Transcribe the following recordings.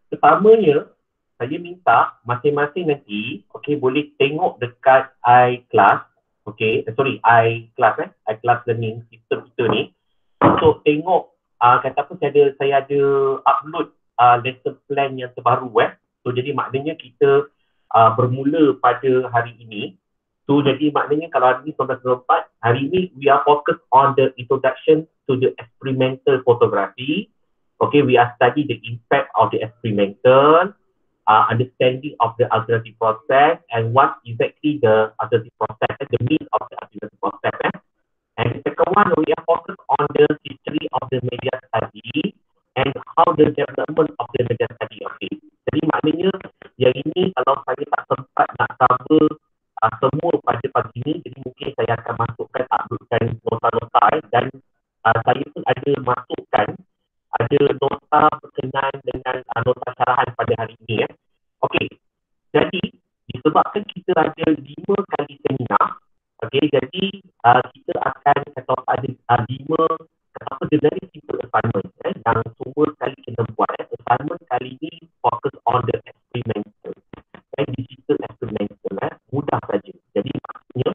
Pertamanya, saya minta masing-masing nanti, boleh tengok dekat iClass, iClass Learning System kita ni, untuk tengok, kata apa, saya ada upload lesson plan yang terbaru. So, jadi maknanya kita bermula pada hari ini. So, jadi maknanya kalau hari ini 19.04, hari ini we are focused on the introduction to the experimental photography. We are studying the impact of the experimental, understanding of the alternative process, and what exactly the alternative process, the meaning of the alternative process. And the second one, we are focused on the history of the media study and how the development of the media study. Jadi maknanya yang ini kalau saya tak sempat nak cover semua pada pagi ini, jadi mungkin saya akan uploadkan nota-nota dan saya pun ada masukkan ada nota berkenaan dengan nota syarahan pada hari ini. Jadi disebabkan kita ada 5 kali seminar, jadi kita akan kata ada 5 very simple assignment yang semua kali kena buat. Assignment kali ini fokus on the experimental digital experimental, mudah saja. Jadi maksudnya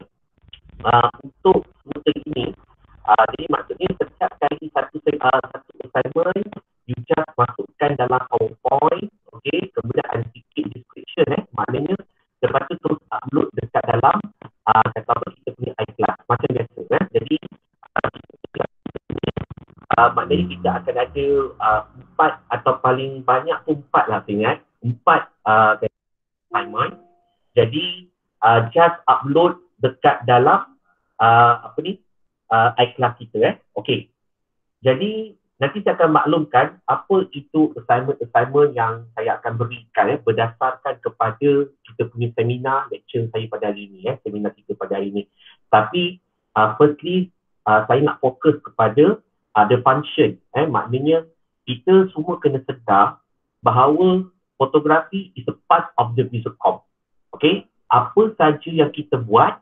untuk semasa ini, jadi maksudnya setiap kali satu assignment you just masukkan dalam PowerPoint, kemudian ada sikit description, maknanya lepas tu terus upload dekat dalam kita punya iClass macam biasa. Jadi maknanya kita akan ada 4 atau paling banyak 4 lah, ingat 4 assignment. Jadi just upload dekat dalam iClass kita. Jadi nanti saya akan maklumkan apa itu assignment yang saya akan berikan berdasarkan kepada kita punya seminar lecture saya pada hari ini, seminar kita pada hari ini. Tapi firstly saya nak fokus kepada the function, maknanya kita semua kena sedar bahawa fotografi is a part of the visual comm. Apa saja yang kita buat,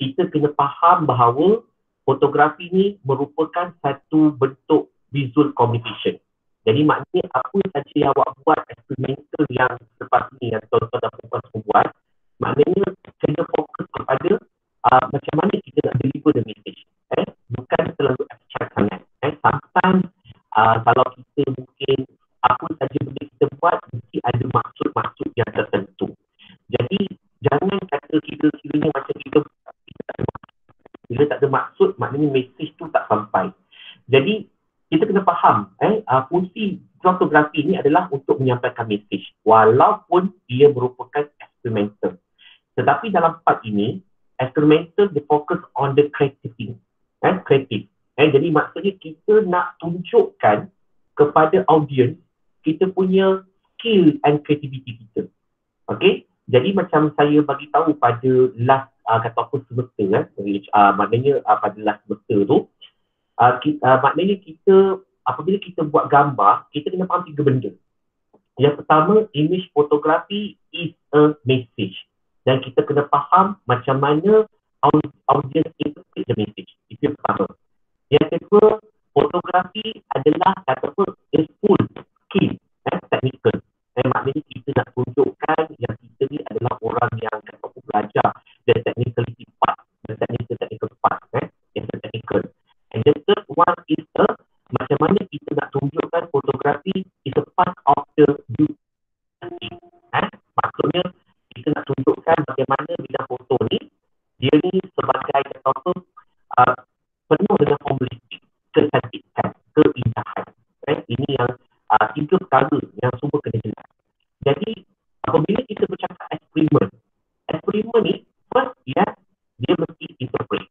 kita kena faham bahawa fotografi ni merupakan satu bentuk visual communication. Jadi maknanya apa saja yang awak buat eksperimental yang selepas ni yang tuan-tuan dan puan semua buat, maknanya kena fokus kepada macam mana kita nak deliver the message. Bukan terlalu abstract sangat. Sometimes kalau kita mungkin apa saja benda kita buat mesti ada maksud-maksud yang tertentu. Jadi jangan kata kira-kiranya macam kita bila tak ada maksud, maknanya message tu tak sampai. Jadi kita kena faham fungsi fotografi ini adalah untuk menyampaikan message walaupun ia merupakan experimental. Tetapi dalam part ini experimental dia fokus on the creativity, kreatif. Jadi maksudnya kita nak tunjukkan kepada audience kita punya skill and creativity kita. Jadi macam saya bagi tahu pada last kata apa semester, maknanya pada last semester tu, maknanya kita apabila kita buat gambar, kita kena faham 3 benda. Yang pertama, image photography is a message. Dan kita kena faham macam mana audience interpret the message. Itu yang pertama. Yang kedua, fotografi adalah kata apa, a full skill, technical. Maknanya kita nak tunjukkan yang kita ni adalah orang yang kata apa, belajar the technicality part, the technical part, yang technical. And the third one is macam mana kita nak tunjukkan fotografi is a part of the beauty. Maksudnya kita nak tunjukkan bagaimana bidang foto ni, dia ni sebagai kata apa, penuh dengan formalistik, kecantikan, keindahan. Ini yang 3 perkara yang semua kena jelas. Jadi apabila kita bercakap eksperimen ni first dia mesti interpret.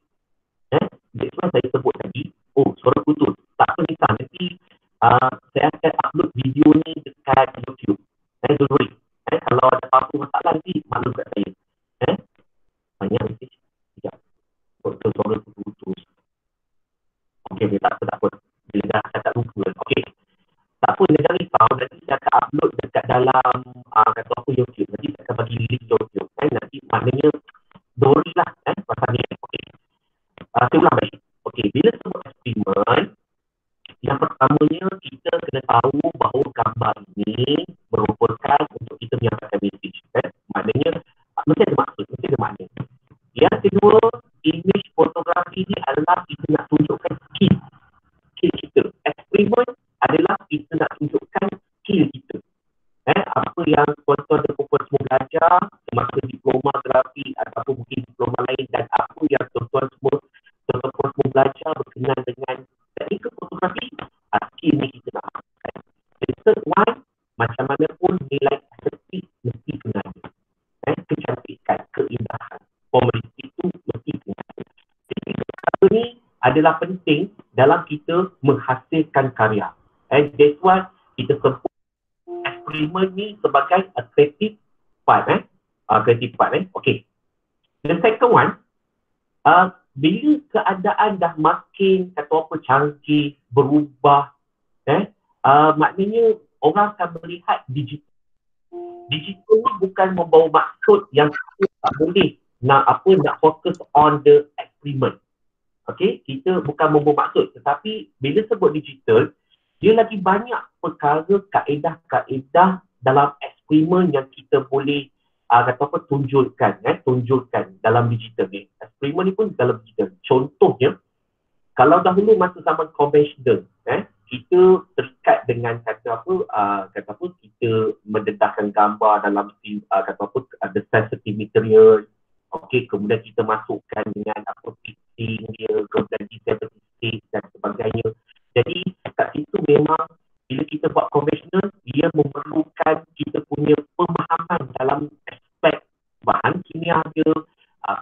That's why saya sebut tadi, suara putus. Tak apa misal nanti saya akan upload video ni dekat YouTube. Don't worry. Kalau ada apa-apa masalah nanti maklum kat saya. Banyak message. Sekejap. Suara putus. Tak apa. Bila dah saya tak lupa. Tak apa, jangan risau. Nanti saya akan upload dekat dalam kata apa YouTube. Nanti saya akan bagi link YouTube. Nanti maknanya Dori lah pasal ni. Saya ulang balik. Bila sebut eksperimen, yang Yang pertamanya, kita kena tahu bahawa gambar ini merupakan untuk kita menyampaikan message. Maknanya, mesti ada maksud, mesti ada makna. Yang kedua, image fotografi ini adalah kita nak tunjukkan skill kita. Eksperimen adalah kita nak tunjukkan skill kita. Apa yang tuan-tuan dan puan semua belajar semasa diploma grafi ataupun mungkin diploma lain, dan apa yang tuan-tuan semua belajar berkenaan dengan teknikal fotografi, skill ni kita nak makan. The third one, macam mana pun nilai estetik mesti kena ada. Kecantikan, keindahan, formality itu mesti kena ada. Jadi perkara ni adalah penting dalam kita menghasilkan karya. And that's why kita sebut eksperimen ni sebagai a creative part. Creative part. Okay. The second one, bila keadaan dah makin kata apa canggih, berubah, maknanya orang akan melihat digital. Digital ni bukan membawa maksud yang kita tak boleh nak fokus on the experiment. Okay, kita bukan membawa maksud, tetapi bila sebut digital, dia lagi banyak perkara, kaedah-kaedah dalam eksperimen yang kita boleh tunjukkan dalam digital ni. Eksperimen ni pun dalam digital. Contohnya, kalau dahulu masa zaman konvensional, kita terikat dengan kita mendedahkan gambar dalam the sensitive material. Okey, kemudian kita masukkan dengan fixing dia, kemudian disability dan sebagainya. Jadi kat situ memang bila kita buat konvensional, dia memerlukan kita punya pemahaman dalam aspek bahan kimia dia,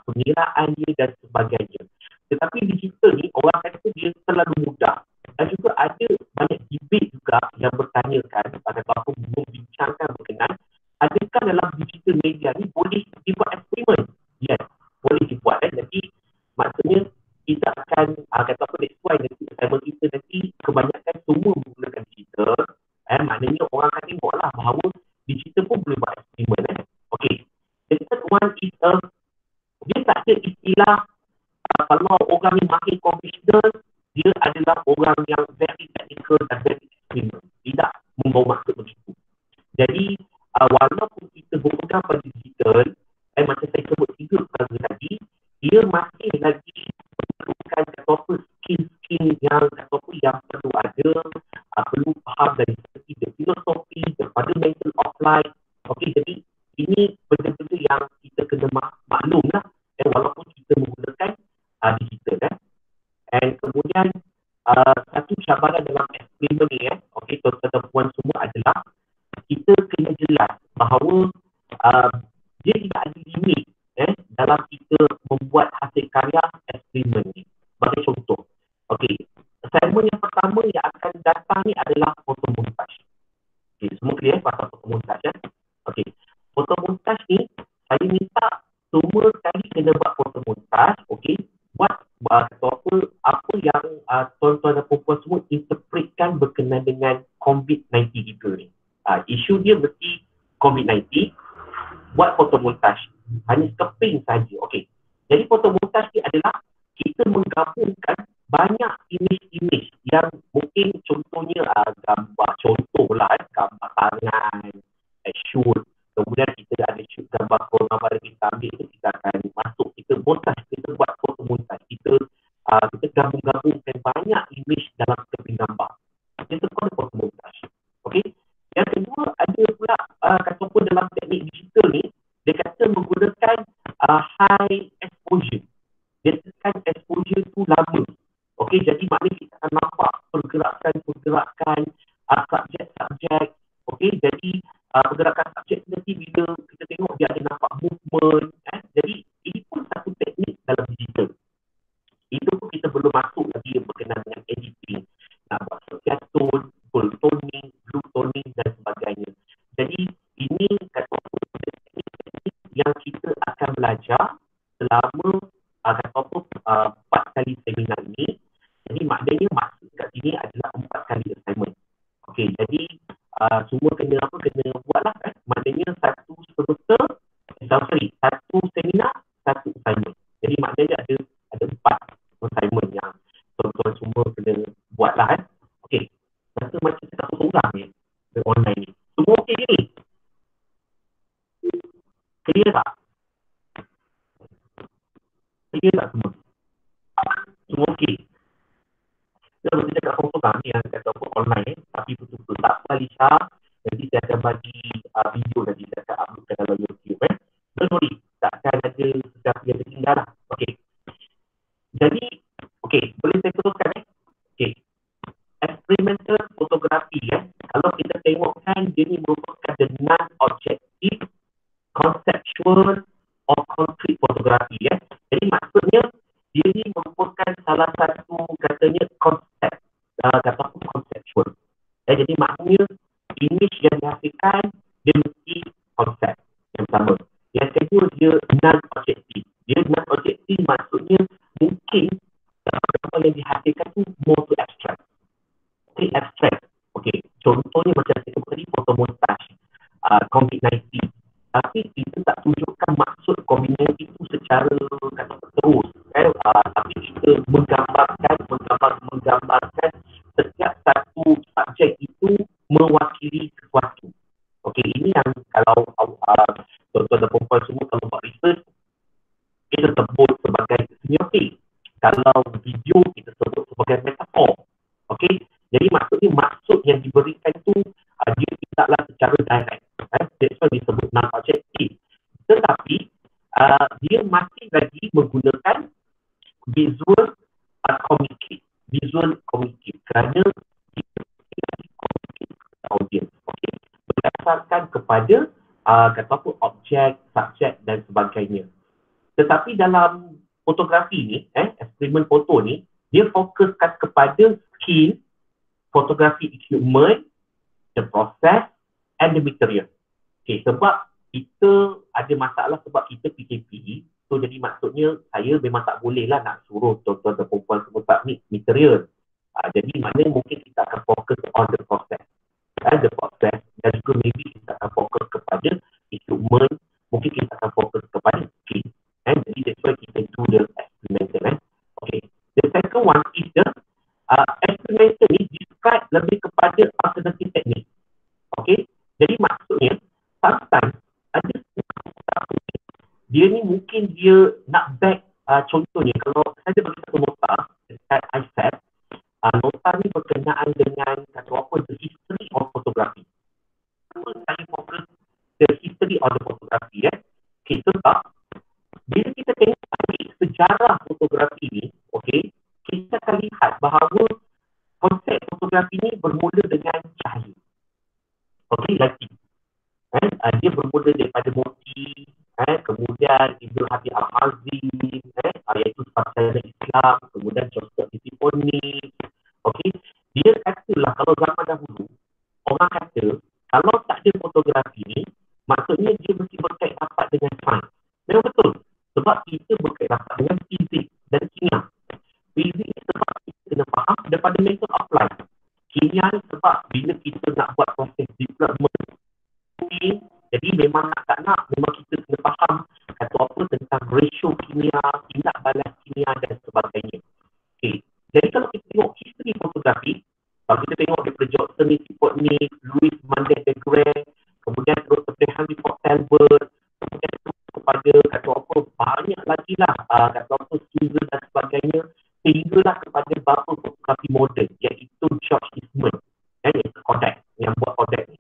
pengiraan dia dan sebagainya. Tetapi digital ni orang kata dia terlalu mudah. Dan juga ada banyak debate juga yang bertanyakan ataupun membincangkan berkenaan adakah dalam digital media ni boleh dibuat eksperimen? Yes, boleh dibuat. Jadi maksudnya kita akan that's why nanti assignment kita nanti kebanyakan semua menggunakan digital. Maknanya orang akan tengoklah bahawa digital pun boleh buat eksperimen. Okay. The third one is dia tak ada istilah kalau orang yang mahir konvensional, dia adalah orang yang very technical dan very eksperimen. Tidak membawa maksud begitu. Jadi walaupun kita berpegang pada digital, macam saya sebut 3 perkara tadi, dia masih lagi memerlukan skill-skill yang perlu ada, perlu faham dari segi filosofi, daripada mental offline. Okey, jadi ini benda-benda yang kita kena maklum lah, walaupun kita menggunakan digital. And kemudian satu cabaran dalam eksperimen ni, okey, tuan-tuan dan puan semua adalah kita kena jelas bahawa dia tidak ada limit dalam kita membuat hasil karya eksperimen ni. Bagi contoh, okey, assignment yang pertama yang akan datang ni adalah fotomontaj. Okey, semua clear pasal fotomontaj? Okey, fotomontaj ni saya minta semua sekali kena buat fotomontaj. Okey, buat apa yang tuan-tuan dan puan semua interpretkan berkenaan dengan COVID-19 kita ni. Isu dia mesti COVID-19, buat fotomontaj. Hanya sekeping saja. Okey. Jadi fotomontaj ni adalah kita menggabungkan banyak imej-imej yang mungkin contohnya gambar contohlah gambar tangan, shoot. Kemudian kita ada shoot gambar coronavirus kita ambil itu kita akan masuk, kita montaj, kita buat fotomontaj. Kita gabung-gabungkan banyak imej dalam sekeping gambar. Itu pun fotomontaj. Okey. Yang kedua ada pula dalam teknik digital ni, dia kata menggunakan high exposure. Dia tekan exposure tu lama. Okey, jadi maknanya kita akan nampak pergerakan subjek-subjek. Okey, jadi pergerakan subjek nanti bila kita tengok dia ada nampak movement. Jadi ini pun satu teknik dalam digital. Itu pun kita belum masuk lagi berkenaan dengan editing. Nak buat setiap tone, full toning, blue toning dan sebagainya. Jadi ini yang kita akan belajar selama 4 kali seminar ini. Jadi maknanya maksud kat sini adalah 4 kali assignment. Okey, jadi semua kena buatlah maknanya satu seminar, satu assignment. Jadi maknanya ada 4 assignment yang tuan-tuan semua kena buatlah. Okey. seorang ni online ni. Semua okey ni. Clear tak? Clear tak semua? Semua okey. Kita boleh cakap seorang ni yang kata apa online tapi betul-betul tak apa Lisha. Nanti saya akan bagi video nanti saya akan uploadkan dalam YouTube. Don't worry, takkan ada sesuatu yang tertinggal lah. Okey. Jadi, okey, boleh saya teruskan Okey. Experimental fotografi kalau kita tengok kan dia ni merupakan the non-objective, conceptual or concrete fotografi Jadi maksudnya dia ni merupakan salah satu katanya konsep ataupun conceptual. Jadi maknanya image yang dihasilkan dia mesti konsep yang sama. Yang kedua dia non-objective. Dia non-objective maksudnya mungkin apa yang dihasilkan tu more to abstract. Okay, abstract. Okay, contohnya macam saya sebut tadi fotomontage, COVID-19. Tapi kita tak tunjukkan maksud COVID-19 itu secara kata terus. Tapi kita menggambarkan setiap satu subjek itu mewakili sesuatu. Okey, ini yang kalau tuan-tuan dan perempuan semua kalau buat research, kita sebut sebagai semiotik. Kalau video, kita sebut sebagai metafor. Okey, jadi maksudnya maksud yang diberikan itu dia tidaklah secara direct. That's why disebut non-objective. Tetapi dia masih lagi menggunakan visual communicate. Visual communicate kerana dia communicate kepada audience. Okay. Berdasarkan kepada kata apa objek, subjek dan sebagainya. Tetapi dalam fotografi ni, eksperimen foto ni, dia fokuskan kepada skill, fotografi equipment, the process and the material. Okay, sebab kita ada masalah sebab kita PKP, so jadi maksudnya saya memang tak boleh lah nak suruh tuan-tuan dan perempuan semua submit material. Jadi maknanya mungkin kita akan fokus on the process. The process dan juga maybe kita akan fokus kepada equipment, mungkin kita akan fokus kepada skill. Jadi that's why kita do the experimental. Okay, the second one is the experimental ni describe lebih kepada alternative technique. Okay, jadi maksudnya sometimes ada dia ni mungkin dia nak back contohnya kalau saya bagi satu nota dekat iPad, nota ni berkenaan dengan kata apa the history of photography. Kenapa saya fokus the history of the photography okay, sebab bila kita tengok sejarah fotografi ni, okay, kita akan lihat bahawa konsep fotografi ni bermula dengan cahaya. Okay, lighting. Dia bermula daripada Moti, kemudian Ibnu Habib Al-Hazim, iaitu sarjana Islam, kemudian Joseph Tiponi. Okay, dia katalah kalau zaman dahulu, orang kata kalau tak ada fotografi ni, maksudnya dia mesti berkait rapat dengan sains. Memang betul. Sebab kita berkait rapat dengan fizik dan kimia. Fizik sebab kita kena faham the fundamental of life. Kimia sebab bila kita nak buat proses development, jadi memang tak nak, memang kita kena faham kata apa tentang ratio kimia, tindak balas kimia dan sebagainya. Okay. Jadi kalau kita tengok history fotografi, kalau kita tengok daripada Johnson Tiponi, Louis Mendes de Grey, kemudian terus kepada Henry Ford Talbot, kemudian terus kepada kata apa banyak lagi lah kata apa Susan dan sebagainya, sehinggalah kepada bapa fotografi moden iaitu George Eastman dan Kodak yang buat Kodak ni.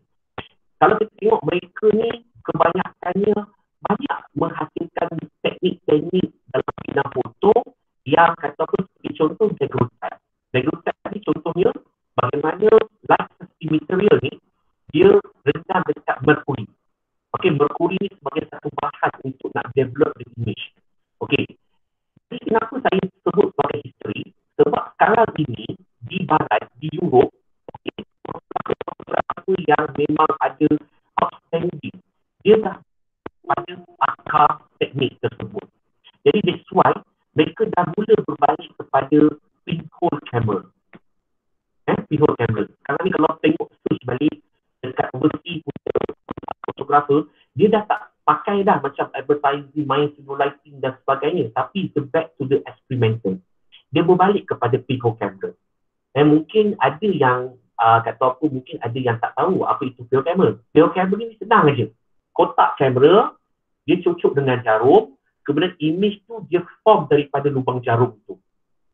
Kalau kita tengok mereka ni kebanyakannya banyak menghasilkan teknik-teknik dalam bidang foto yang kata apa seperti contoh daguerreotype. Daguerreotype ni contohnya bagaimana light sensitive material ni dia rendah dekat merkuri. Okey, merkuri ni sebagai satu bahan untuk nak develop the image. Okey. Jadi kenapa saya sebut sebagai history? Sebab sekarang ini di barat, di Europe, fotografer yang memang ada outstanding, dia dah pada akar teknik tersebut. Jadi that's why mereka dah mula berbalik kepada pinhole camera. Pinhole camera. Sekarang ni kalau tengok search balik dekat overseas fotografer, dia dah tak pakai dah macam advertising, main single lighting dan sebagainya, tapi the back to the experimental. Dia berbalik kepada pinhole camera. Dan mungkin ada yang kata apa, mungkin ada yang tak tahu apa itu pure camera. Pure camera ni senang aja. Kotak kamera, dia cucuk dengan jarum, kemudian image tu dia form daripada lubang jarum tu.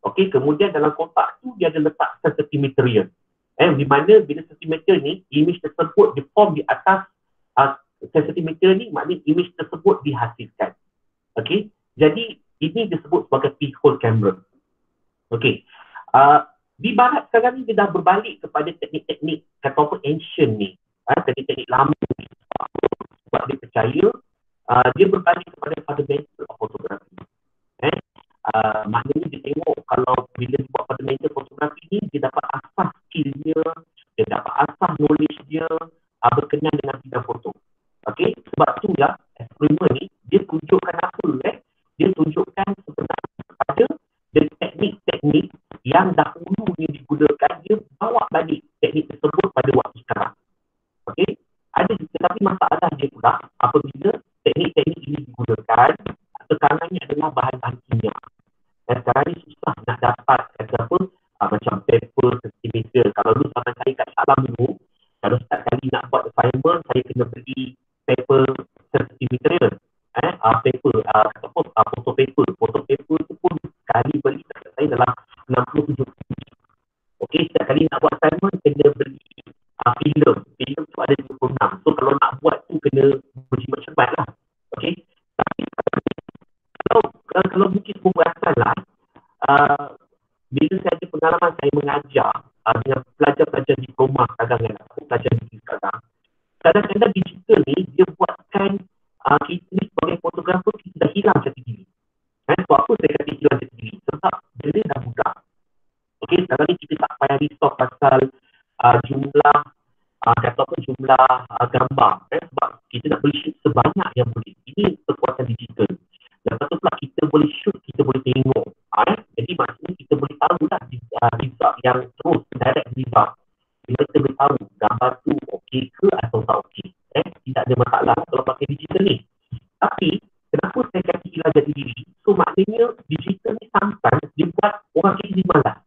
Okey, kemudian dalam kotak tu dia ada letak sensitivity material. Di mana bila sensitivity ni, image tersebut di form di atas sensitivity material ni, maknanya image tersebut dihasilkan. Okey, jadi ini disebut sebagai pinhole camera. Okey, di barat sekarang ni dia dah berbalik kepada teknik-teknik kata apa ancient ni, teknik-teknik lama ni, sebab dia percaya dia berbalik kepada fundamental of photography. Maknanya dia tengok kalau bila dia buat fundamental fotografi ni, dia dapat asas skillnya, dia dapat asas knowledge dia berkenaan dengan bidang foto. Okey, sebab tu ya, eksperimen ni dia tunjukkan apa dia tunjukkan sebenarnya kepada teknik-teknik yang dahulunya digunakan, dia bawa balik teknik tersebut pada waktu sekarang. Okey, ada tetapi masalah dia pula apabila teknik-teknik ini digunakan, tekanannya adalah bahan-bahan kimia. Dan sekarang ni susah nak dapat kata apa, macam paper sentimeter. Kalau dulu zaman saya kat Salam dulu, kalau setiap kali nak buat assignment, saya kena beli paper sentimeter. Paper, kata apa, photo paper. Photo paper tu pun sekali beli saya dalam 60-70. Okey, setiap kali nak buat assignment, kena beli film. Film tu ada 26. So kalau nak buat tu kena berjimat-jimat lah. Okey, tapi kalau mungkin semua berasan lah, bila saya ada pengalaman saya mengajar dengan pelajar-pelajar diploma sekarang ataupun pelajar degree sekarang, kadang-kadang digital ni dia buatkan kita ni sebagai fotografer kita dah hilang jati diri. Sebab apa saya kata hilang jati diri? Sebab benda dah mudah. Okey, sekarang ni kita tak payah risau pasal jumlah kata apa, jumlah gambar. Sebab kita nak boleh shoot sebanyak yang boleh. Ini kekuatan digital. Lepas tu pula kita boleh shoot, kita boleh tengok. Jadi maksudnya kita boleh tahu lah result yang terus, direct result. Kita boleh tahu gambar tu okey ke atau tak okey. Tidak ada masalah kalau pakai digital ni. Tapi kenapa saya kata hilang jati diri? So maknanya digital ni sometimes dia buat orang jadi malas.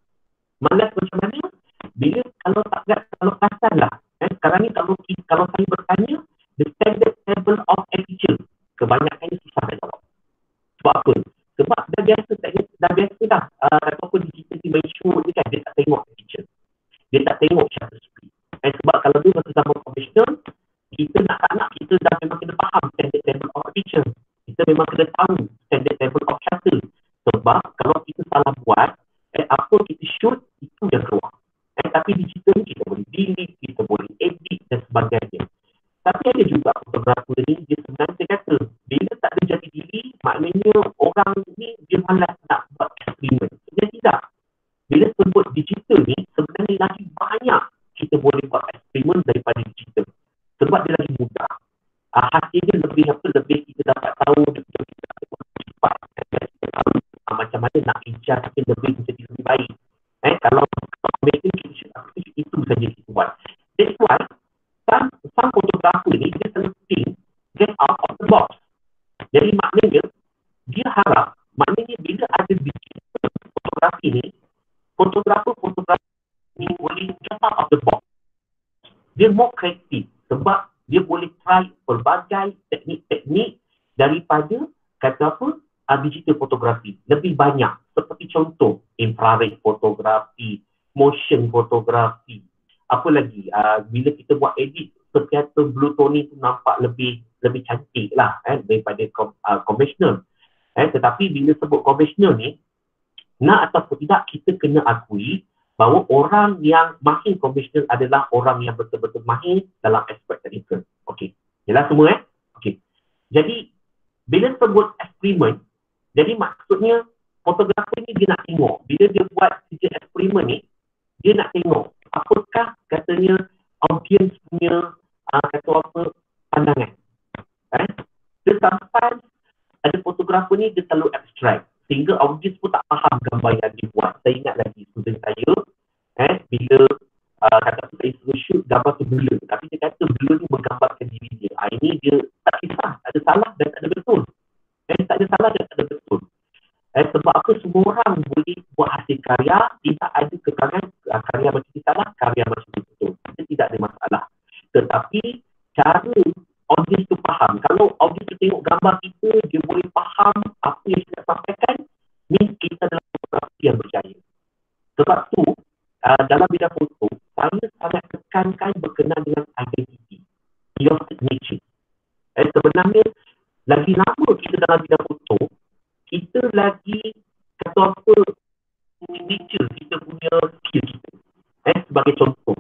Malas macam mana? Bila kalau perasan lah. Sekarang ni kalau saya bertanya the standard level of aperture, kebanyakannya susah nak jawab. Sebab apa? Sebab dah biasa dah ataupun digital ni main shoot ni kan, dia tak tengok picture, dia tak tengok shutter speed. Sebab kalau dia masa zaman profesional, kita nak kita dah memang kena faham standard level of picture, kita memang kena tahu standard level of shutter. Sebab kalau kita salah buat, apa kita shoot itu yang keluar. Tapi digital ni kita boleh delete, kita boleh edit dan sebagainya. Tapi ada juga fotografer ni, dia sebenarnya dia kata, bila tak ada jati diri, maknanya orang ni dia malas nak buat eksperimen. Dia tidak. Bila sebut digital ni, sebenarnya lagi banyak kita boleh buat eksperimen daripada digital. Sebab dia lagi mudah. Hasilnya lebih kita dapat tahu, kita dapat cepat. Kita tahu macam mana nak kejar kita lebih menjadi lebih baik. Kalau mereka itu saja kita buat. That's why some fotografer ni dia penting get out of the box. Jadi maknanya dia harap, maknanya bila ada digital fotografi ni, fotografer ni boleh get out of the box. Dia more kreatif sebab dia boleh try pelbagai teknik-teknik daripada kata apa, digital fotografi lebih banyak. Seperti contoh infrared fotografi, motion fotografi, apa lagi, bila kita buat edit sekiata blue tone tu nampak lebih cantik lah daripada conventional. Tetapi bila sebut conventional ni, nak ataupun tidak, kita kena akui bahawa orang yang mahir conventional adalah orang yang betul-betul mahir dalam aspek teknikal. Okey, jelas semua okey. Jadi bila sebut eksperimen, jadi maksudnya fotografer ni dia nak tengok, bila dia buat kerja eksperimen ni, dia nak tengok apakah katanya audiens punya kata apa pandangan. Dia sampai ada fotografer ni dia terlalu abstrak sehingga audiens pun tak faham gambar yang dia buat. Saya ingat lagi student saya bila kata apa, saya suruh shoot gambar tu blur, tapi dia kata blur ni menggambarkan diri dia. Ini dia tak kisah, ada salah dan tak ada betul. Tak ada salah dan tak ada betul. Sebab apa, semua orang boleh buat hasil karya, tidak ada kekangan karya macam ni salah, karya macam ni saya sangat tekankan berkenaan dengan identiti, your signature. Sebenarnya, lagi lama kita dalam bidang foto, kita lagi kata apa, signature kita punya skill kita. Sebagai contoh,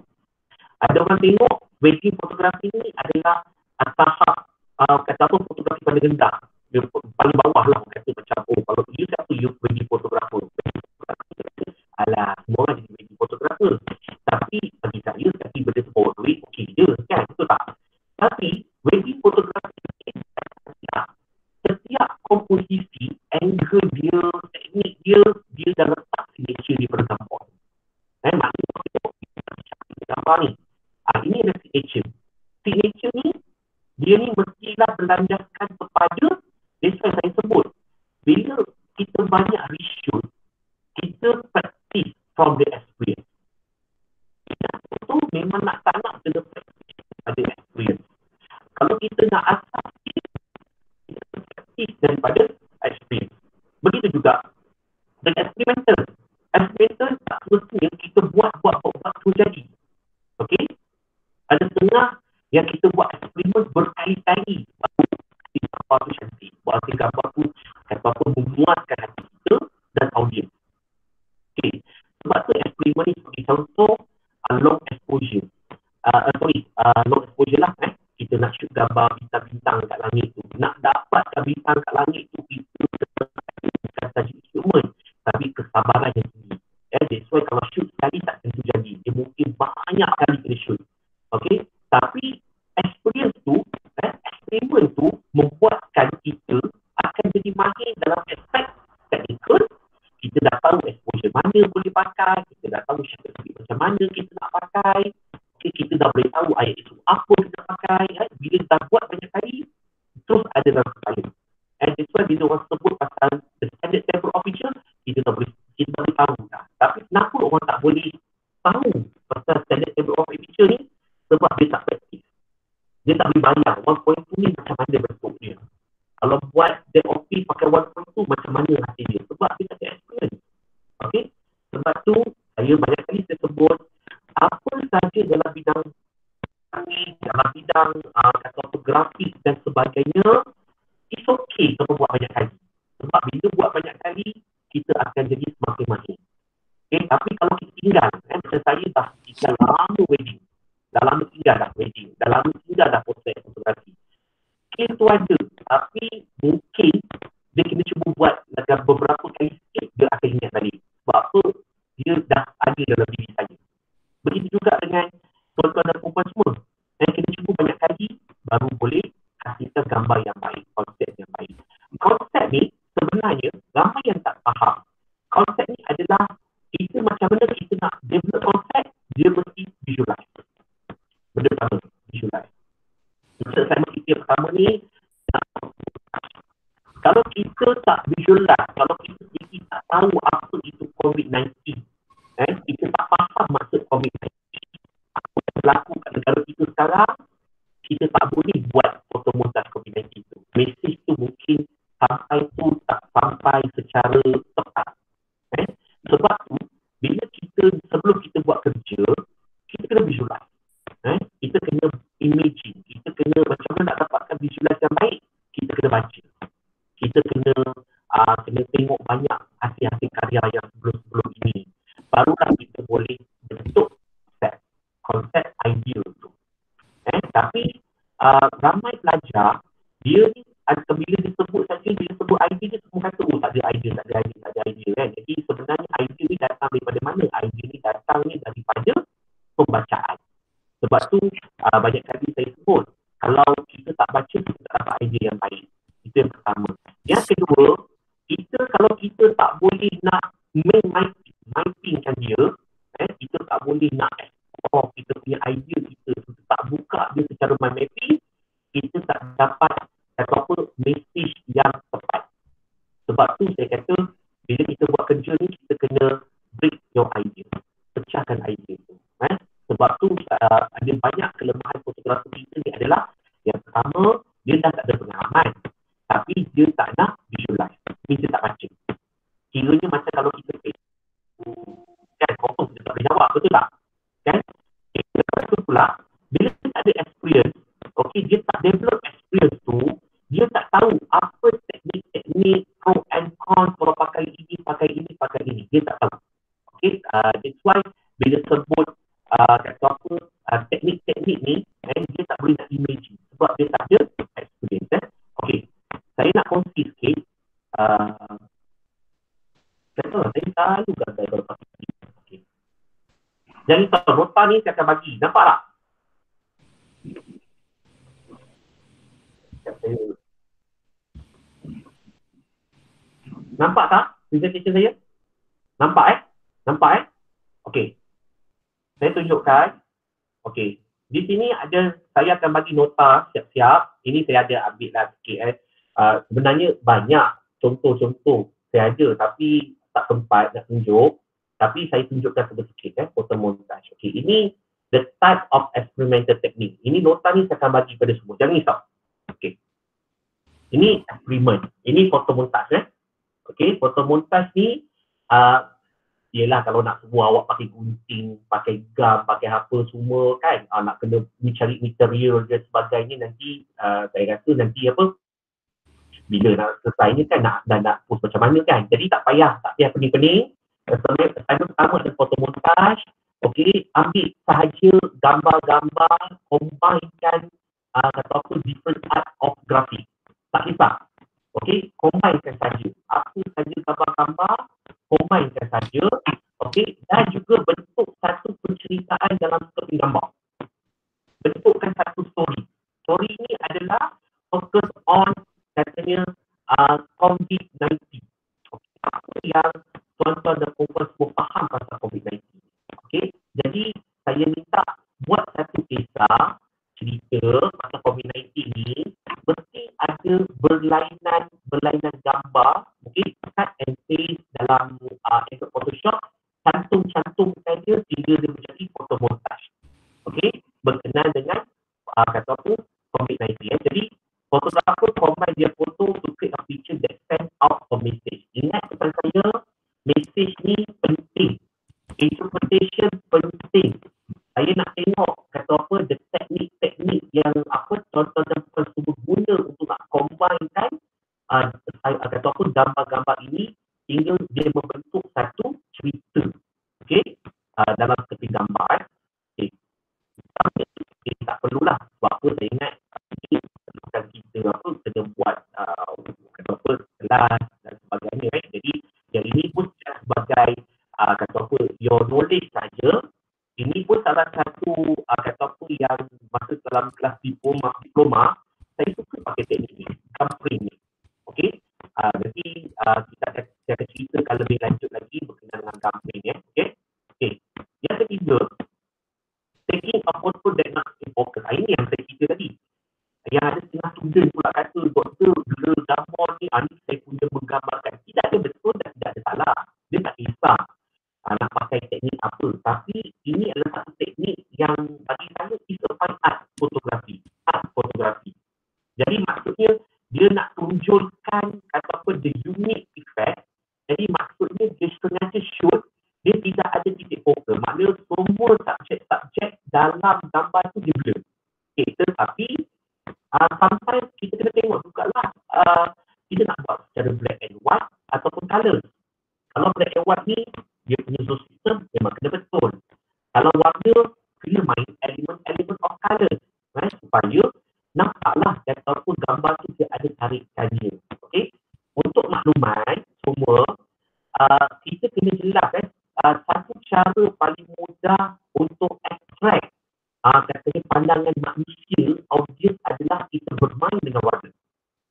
ada orang tengok wedding fotografi ni adalah tahap kata apa, fotografi paling rendah. Dia paling bawah lah, kata macam, oh kalau you siapa, you wedding photographer. Alah, semua orang jadi wedding photographer. Tapi bagi saya, tapi benda tu bawa duit, okey je kan, betul tak? Tapi wedding photography setiap komposisi, angle dia, teknik dia, dia dah letak signature di pada gambar. Maknanya gambar ni, ini adalah signature. Signature ni, dia ni mestilah berlandaskan kepada, that's why saya sebut, bila kita banyak reshoot, kita practice from the experience. Itu memang nak tak nak kena practice pada experience. Kalau kita nak asal, kita practice daripada experience. Begitu juga dengan experimental. Experimental tak semestinya kita buat tu jadi. Okey? Ada setengah yang kita buat eksperimen berkali-kali baru gambar tu cantik. Baru gambar tu kata apa, memuaskan hati kita dan audiens. Okey. Sebab tu eksperimen ni sebagai contoh long exposure. Long exposure lah. Kita nak shoot gambar bintang-bintang kat langit tu. Nak dapatkan bintang kat langit tu, itu bukan saja instrumen, tapi kesabaran yang tinggi. That's why kalau shoot sekali tak tentu jadi. Dia mungkin banyak kali kena shoot. Okay? Tapi experience tu, eksperimen tu membuatkan kita akan jadi mahir dalam aspek teknikal. Kita dah tahu exposure mana boleh pakai, kita dah tahu shutter speed macam mana kita nak pakai, kita dah boleh tahu ayat itu apa kita pakai. Bila dah buat banyak kali, terus ada dalam kepala. That's why bila orang sebut pasal the standard table of feature, kita dah boleh tahu dah. Tapi kenapa orang tak boleh tahu pasal standard table of feature ni? Sebab dia tak praktis. Dia tak boleh bayang 1.2 ni macam mana bentuk dia. Kalau buat depth of field pakai 1.2 macam mana hasil dia. Sebab dia tak ada experience. Okay? Sebab tu saya banyak kali saya sebut apa saja dalam bidang dalam bidang kata grafik dan sebagainya, it's okay kalau buat banyak kali. Sebab bila buat banyak kali, kita akan jadi semakin mahir. Okay? Tapi kalau kita tinggal, macam saya dah tinggal lama wedding. Dah lama tinggal dah wedding. Dah lama tinggal dah proses fotografi. Skill tu ada, tapi mungkin dia kena cuba buat beberapa kali sikit, dia akan ingat balik. Sebab apa? Dia dah ada dalam diri saya. Begitu juga dengan tuan-tuan dan perempuan semua. Saya kena cuba banyak kali, baru boleh hasilkan gambar yang baik, konsep yang baik. Konsep ni sebenarnya, ramai yang tak faham. Konsep ni adalah, kita macam mana kita nak develop konsep, dia mesti visualize. Benda pertama, visualize. Maksud saya kita yang pertama ni, kalau kita tak visualize, kalau kita sendiri tak tahu apa itu COVID-19, kita tak faham maksud COVID-19, apa yang berlaku kat negara kita sekarang, kita tak boleh buat fotomontaj COVID-19 itu. Mesej tu mungkin sampai tu tak sampai secara tepat. Sebab tu, bila kita, sebelum kita buat kerja, kita kena visualize. Kita kena imagine, kita kena macam mana nak dapatkan visualize yang baik, kita kena baca. Kita kena tengok banyak hasil-hasil karya yang sebelum-sebelum ini. Barulah kita boleh bentuk konsep ideal tu. Tapi ramai pelajar, dia ni bila disebut saja, dia sebut idea, dia semua kata, tak ada idea kan. Jadi sebenarnya idea ni datang daripada mana? Idea ni datang ni daripada pembacaan. Sebab tu banyak kali saya sebut, kalau kita tak baca, kita tak dapat idea yang baik. Itu yang pertama. Yang kedua, kalau kita tak boleh nak mappingkan dia, kita tak boleh nak explore kita punya idea kita tak buka dia secara mind mapping, kita tak dapat message yang tepat. Sebab tu saya kata, bila kita buat kerja ni, kita kena break your idea, pecahkan idea tu. Sebab tu ada banyak kelemahan fotografi kita ni adalah, yang pertama, dia dah tak ada pengalaman, tapi dia tak nak visualize, dia tak baca. Kiranya macam kalau kita kan, kosong kita tak boleh jawab, betul tak? Kan? teknik-teknik ni dia tak boleh nak imagine sebab dia tak ada experience. Okey, saya nak kongsi sikit. Saya tahu saya selalu gagal kalau pakai ni. Okey. Jadi tahu nota ni saya akan bagi. Nampak tak? Nampak tak presentation saya? Nampak Nampak Okey. Saya tunjukkan. Okey. Di sini saya akan bagi nota siap-siap. Ini saya ada ambil lah sikit sebenarnya banyak contoh-contoh saya ada tapi tak sempat nak tunjuk. Tapi saya tunjukkan sedikit foto montage. Okey, ini the type of experimental technique. Ini nota ni saya akan bagi pada semua. Jangan risau. Okey. Ini eksperimen. Ini foto montage Okey, foto montage ni yelah kalau nak semua awak pakai gunting, pakai gam, pakai apa semua kan, nak kena cari material dan sebagainya nanti saya rasa nanti bila nak selesainya kan nak post macam mana kan. Jadi tak payah pening-pening. Assignment pertama adalah foto montage. Okey, ambil sahaja gambar-gambar, combinekan different art of graphic. Tak kisah. Okey, combinekan saja. Apa saja gambar-gambar, combinekan saja. Okey, dan juga bentuk satu penceritaan dalam satu gambar. Bentukkan satu story. Story ini adalah focus on katanya COVID-19. Okay. Apa yang tuan-tuan dan puan-puan semua faham pasal COVID-19. Okey, jadi saya minta buat satu kisah cerita pasal COVID-19 ni mesti ada berlainan gambar. Okey, cut and paste dalam Photoshop, cantum saja sehingga dia menjadi foto montage. Okey, berkenaan dengan COVID-19. Jadi fotografer combine dia foto to create a picture that sends out a message. Ingat kepada saya, message ni penting. Interpretation penting. Saya nak tengok the teknik-teknik yang tuan-tuan dan puan semua guna untuk nak combinekan gambar-gambar ini hingga dia membentuk satu cerita. Okey, dalam setiap gambar. Okey. Tak perlulah sebab apa saya ingat ini perlukan kita kena buat kelas dan sebagainya Jadi yang ini pun sebagai your knowledge saja. Ini pun salah satu yang masa dalam kelas diploma saya suka pakai teknik ni, thumbprint ni. Okey, nanti kita akan ceritakan lebih lanjut lagi berkenaan dengan thumbprint Okey. Yang ketiga, taking a photo that not in focus. Ini yang saya cerita tadi. Yang ada setengah student pula kata, doktor, bila gambar ni, ni saya punya menggambarkan. Tidak ada betul dan tidak ada salah. Dia tak kisah nak pakai teknik apa. Tapi ini adalah satu teknik yang bagi saya is a fine art fotografi. Jadi maksudnya, dia nak tunjukkan the unique effect. Jadi maksudnya, dia sengaja shoot, dia tidak ada titik fokus. Maknanya semua subjek dalam gambar tu dia blur. Okay, tetapi sometimes kita kena tengok jugalah kita nak buat secara black and white ataupun colour. Kalau black and white ni, dia punya source system memang kena betul. Kalau warna, kena main element of colour. Supaya nampaklah ataupun gambar tu dia ada tarikannya. Okay? Untuk makluman semua, kita kena jelas satu cara paling mudah untuk extract katanya pandangan manusia, audiens adalah kita bermain dengan warna.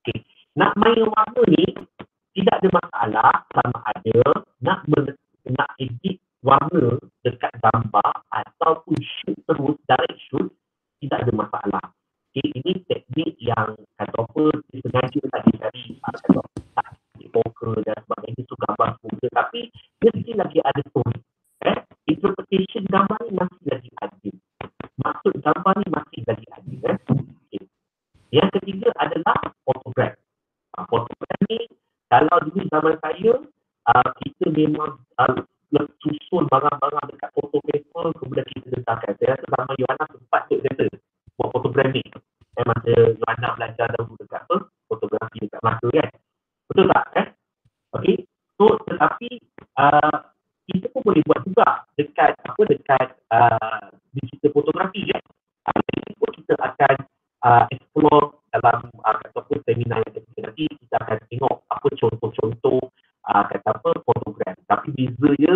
Okay. Nak main warna ni tidak ada masalah sama ada nak edit warna dekat gambar ataupun shoot terus, direct shoot, tidak ada masalah. Okay. Ini teknik yang disengaja tadi dari poker dan sebagainya, itu gambar muda, tapi mesti lagi ada story. Interpretation gambar ni masih lagi ada. Maksud gambar ni masih lagi ada. Okay. Yang ketiga adalah photograph. Photograph ni, kalau dulu zaman saya, kita memang susun barang-barang dekat photo paper, kemudian kita letakkan. Saya rasa zaman Yohana sempat kata buat photograph ni. Masa Yohana belajar dahulu dekat fotografi dekat Melaka kan. Betul tak? Okey. So, tetapi kita pun boleh buat juga dekat digital fotografi kan. Ini pun kita akan explore dalam ataupun seminar yang ketiga nanti. Kita akan tengok apa contoh-contoh kata apa fotogram. Tapi beza dia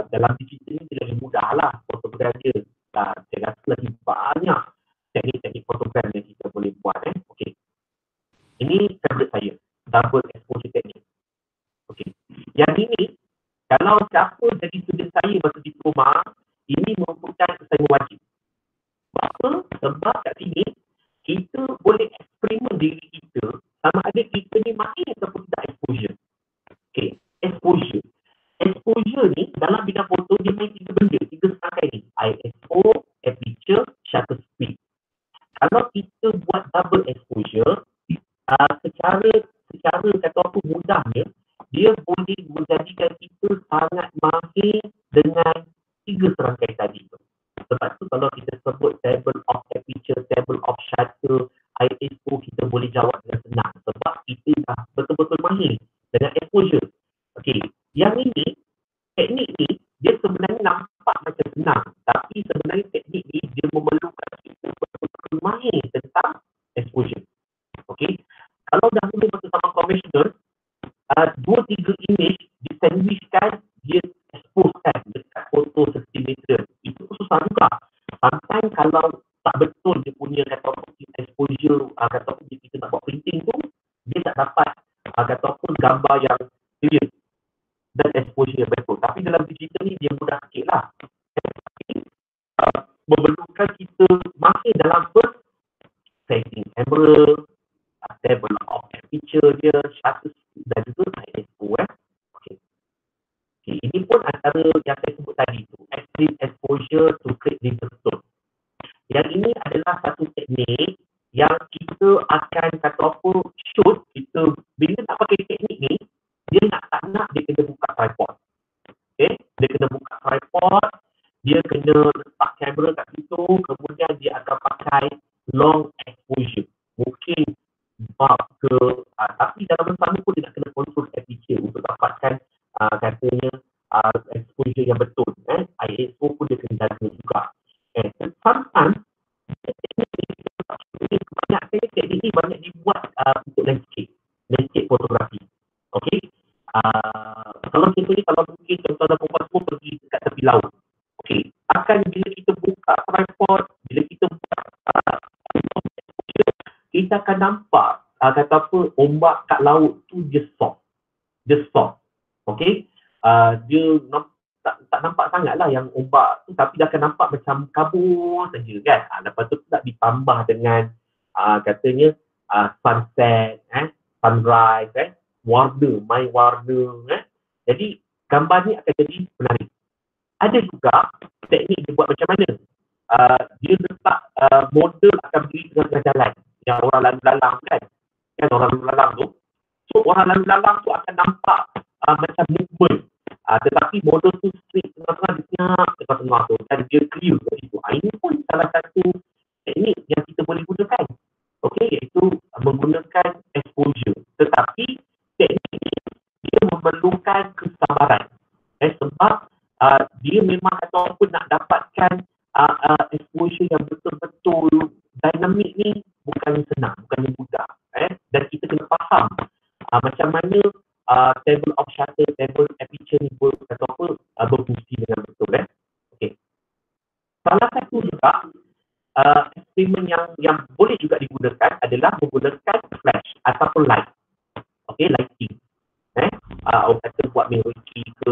dalam digital ni dia lagi mudah lah fotogram dia. Saya rasa lagi banyak teknik-teknik fotogram yang kita boleh buat. Okey. Ini favorite saya, double exposure technique. Okey. Yang ini, kalau siapa jadi student saya masa diploma, ini merupakan assignment wajib. Sebab apa? Sebab kat sini, kita boleh eksperimen diri kita sama ada kita ni mahir ataupun tidak exposure. Okey, exposure. Exposure ni dalam bidang foto dia main tiga benda, tiga serangkai ni. ISO, aperture, shutter speed. Kalau kita buat double exposure, secara kata apa mudahnya, dia boleh menjadikan kita sangat mahir dengan tiga serangkai tadi tu. Sebab tu kalau kita sebut table of aperture, table of shutter, ISO, kita boleh jawab dengan senang. Sebab kita dah betul-betul mahir dengan exposure. Okey, yang ini, teknik ni, dia sebenarnya nampak macam senang. Tapi sebenarnya teknik ni, dia memerlukan kita betul-betul mahir tentang exposure. Okey, kalau dahulu masa zaman konvensional, 2-3 image disandwichkan, dia exposekan dekat foto sentimeter. Itu susah juga. Sampai kalau tak betul dia punya kata apa exposure, kata apa kita nak buat printing tu, dia tak dapat kata apa gambar yang clear dan exposure yang betul. Tapi dalam digital ni dia mudah sikit lah. Tapi memerlukan kita mahir dalam first setting camera, table of aperture dia, shutter speed dan juga ISO. Okay. Okay. Ini pun antara yang saya sebut tadi tu, extreme exposure to create reverse tone. Yang ini adalah satu teknik yang kita akan kata apa shoot, kita bila nak pakai teknik ni, dia tak nak dia kena buka tripod. Okay. Dia kena buka tripod, dia kena letak kamera kat situ, kemudian dia akan pakai long exposure. Mungkin bab ke, tapi dalam masa pun dia nak kena kontrol aperture untuk dapatkan katanya exposure yang betul. ISO pun dia kena jaga juga. Sometimes banyak teknik ini banyak dibuat untuk landscape fotografi. Okey. Kalau contohnya kalau mungkin contohnya perempuan semua pergi dekat tepi laut. Okey. Akan bila kita buka tripod, bila kita buka kita akan nampak kata apa ombak kat laut tu dia soft. Okey. Dia tak nampak sangat lah yang ombak tu, tapi dia akan nampak macam kabur saja kan. Lepas tu tak ditambah dengan katanya sunset, sunrise, main warna. Jadi gambar ni akan jadi menarik. Ada juga teknik dia buat macam mana. Dia letak model akan berdiri tengah jalan. Yang orang lalu-lalang kan. Orang lalu-lalang tu. So orang lalu-lalang tu akan nampak macam movement. Tetapi model tu straight tengah-tengah tu. Dan dia clear kat situ. Ini pun salah satu teknik yang kita boleh gunakan. Okey, iaitu menggunakan exposure. Tetapi teknik ini dia memerlukan kesabaran. Sebab dia memang kata apa nak dapatkan exposure yang betul-betul dinamik ni bukan senang, bukan mudah. Dan kita kena faham macam mana table of shutter, table aperture ni kata apa berfungsi dengan betul. Okay. Salah satu juga eksperimen yang boleh juga digunakan adalah menggunakan flash ataupun light. Okay, lighting. Orang kata buat mirrorki ke,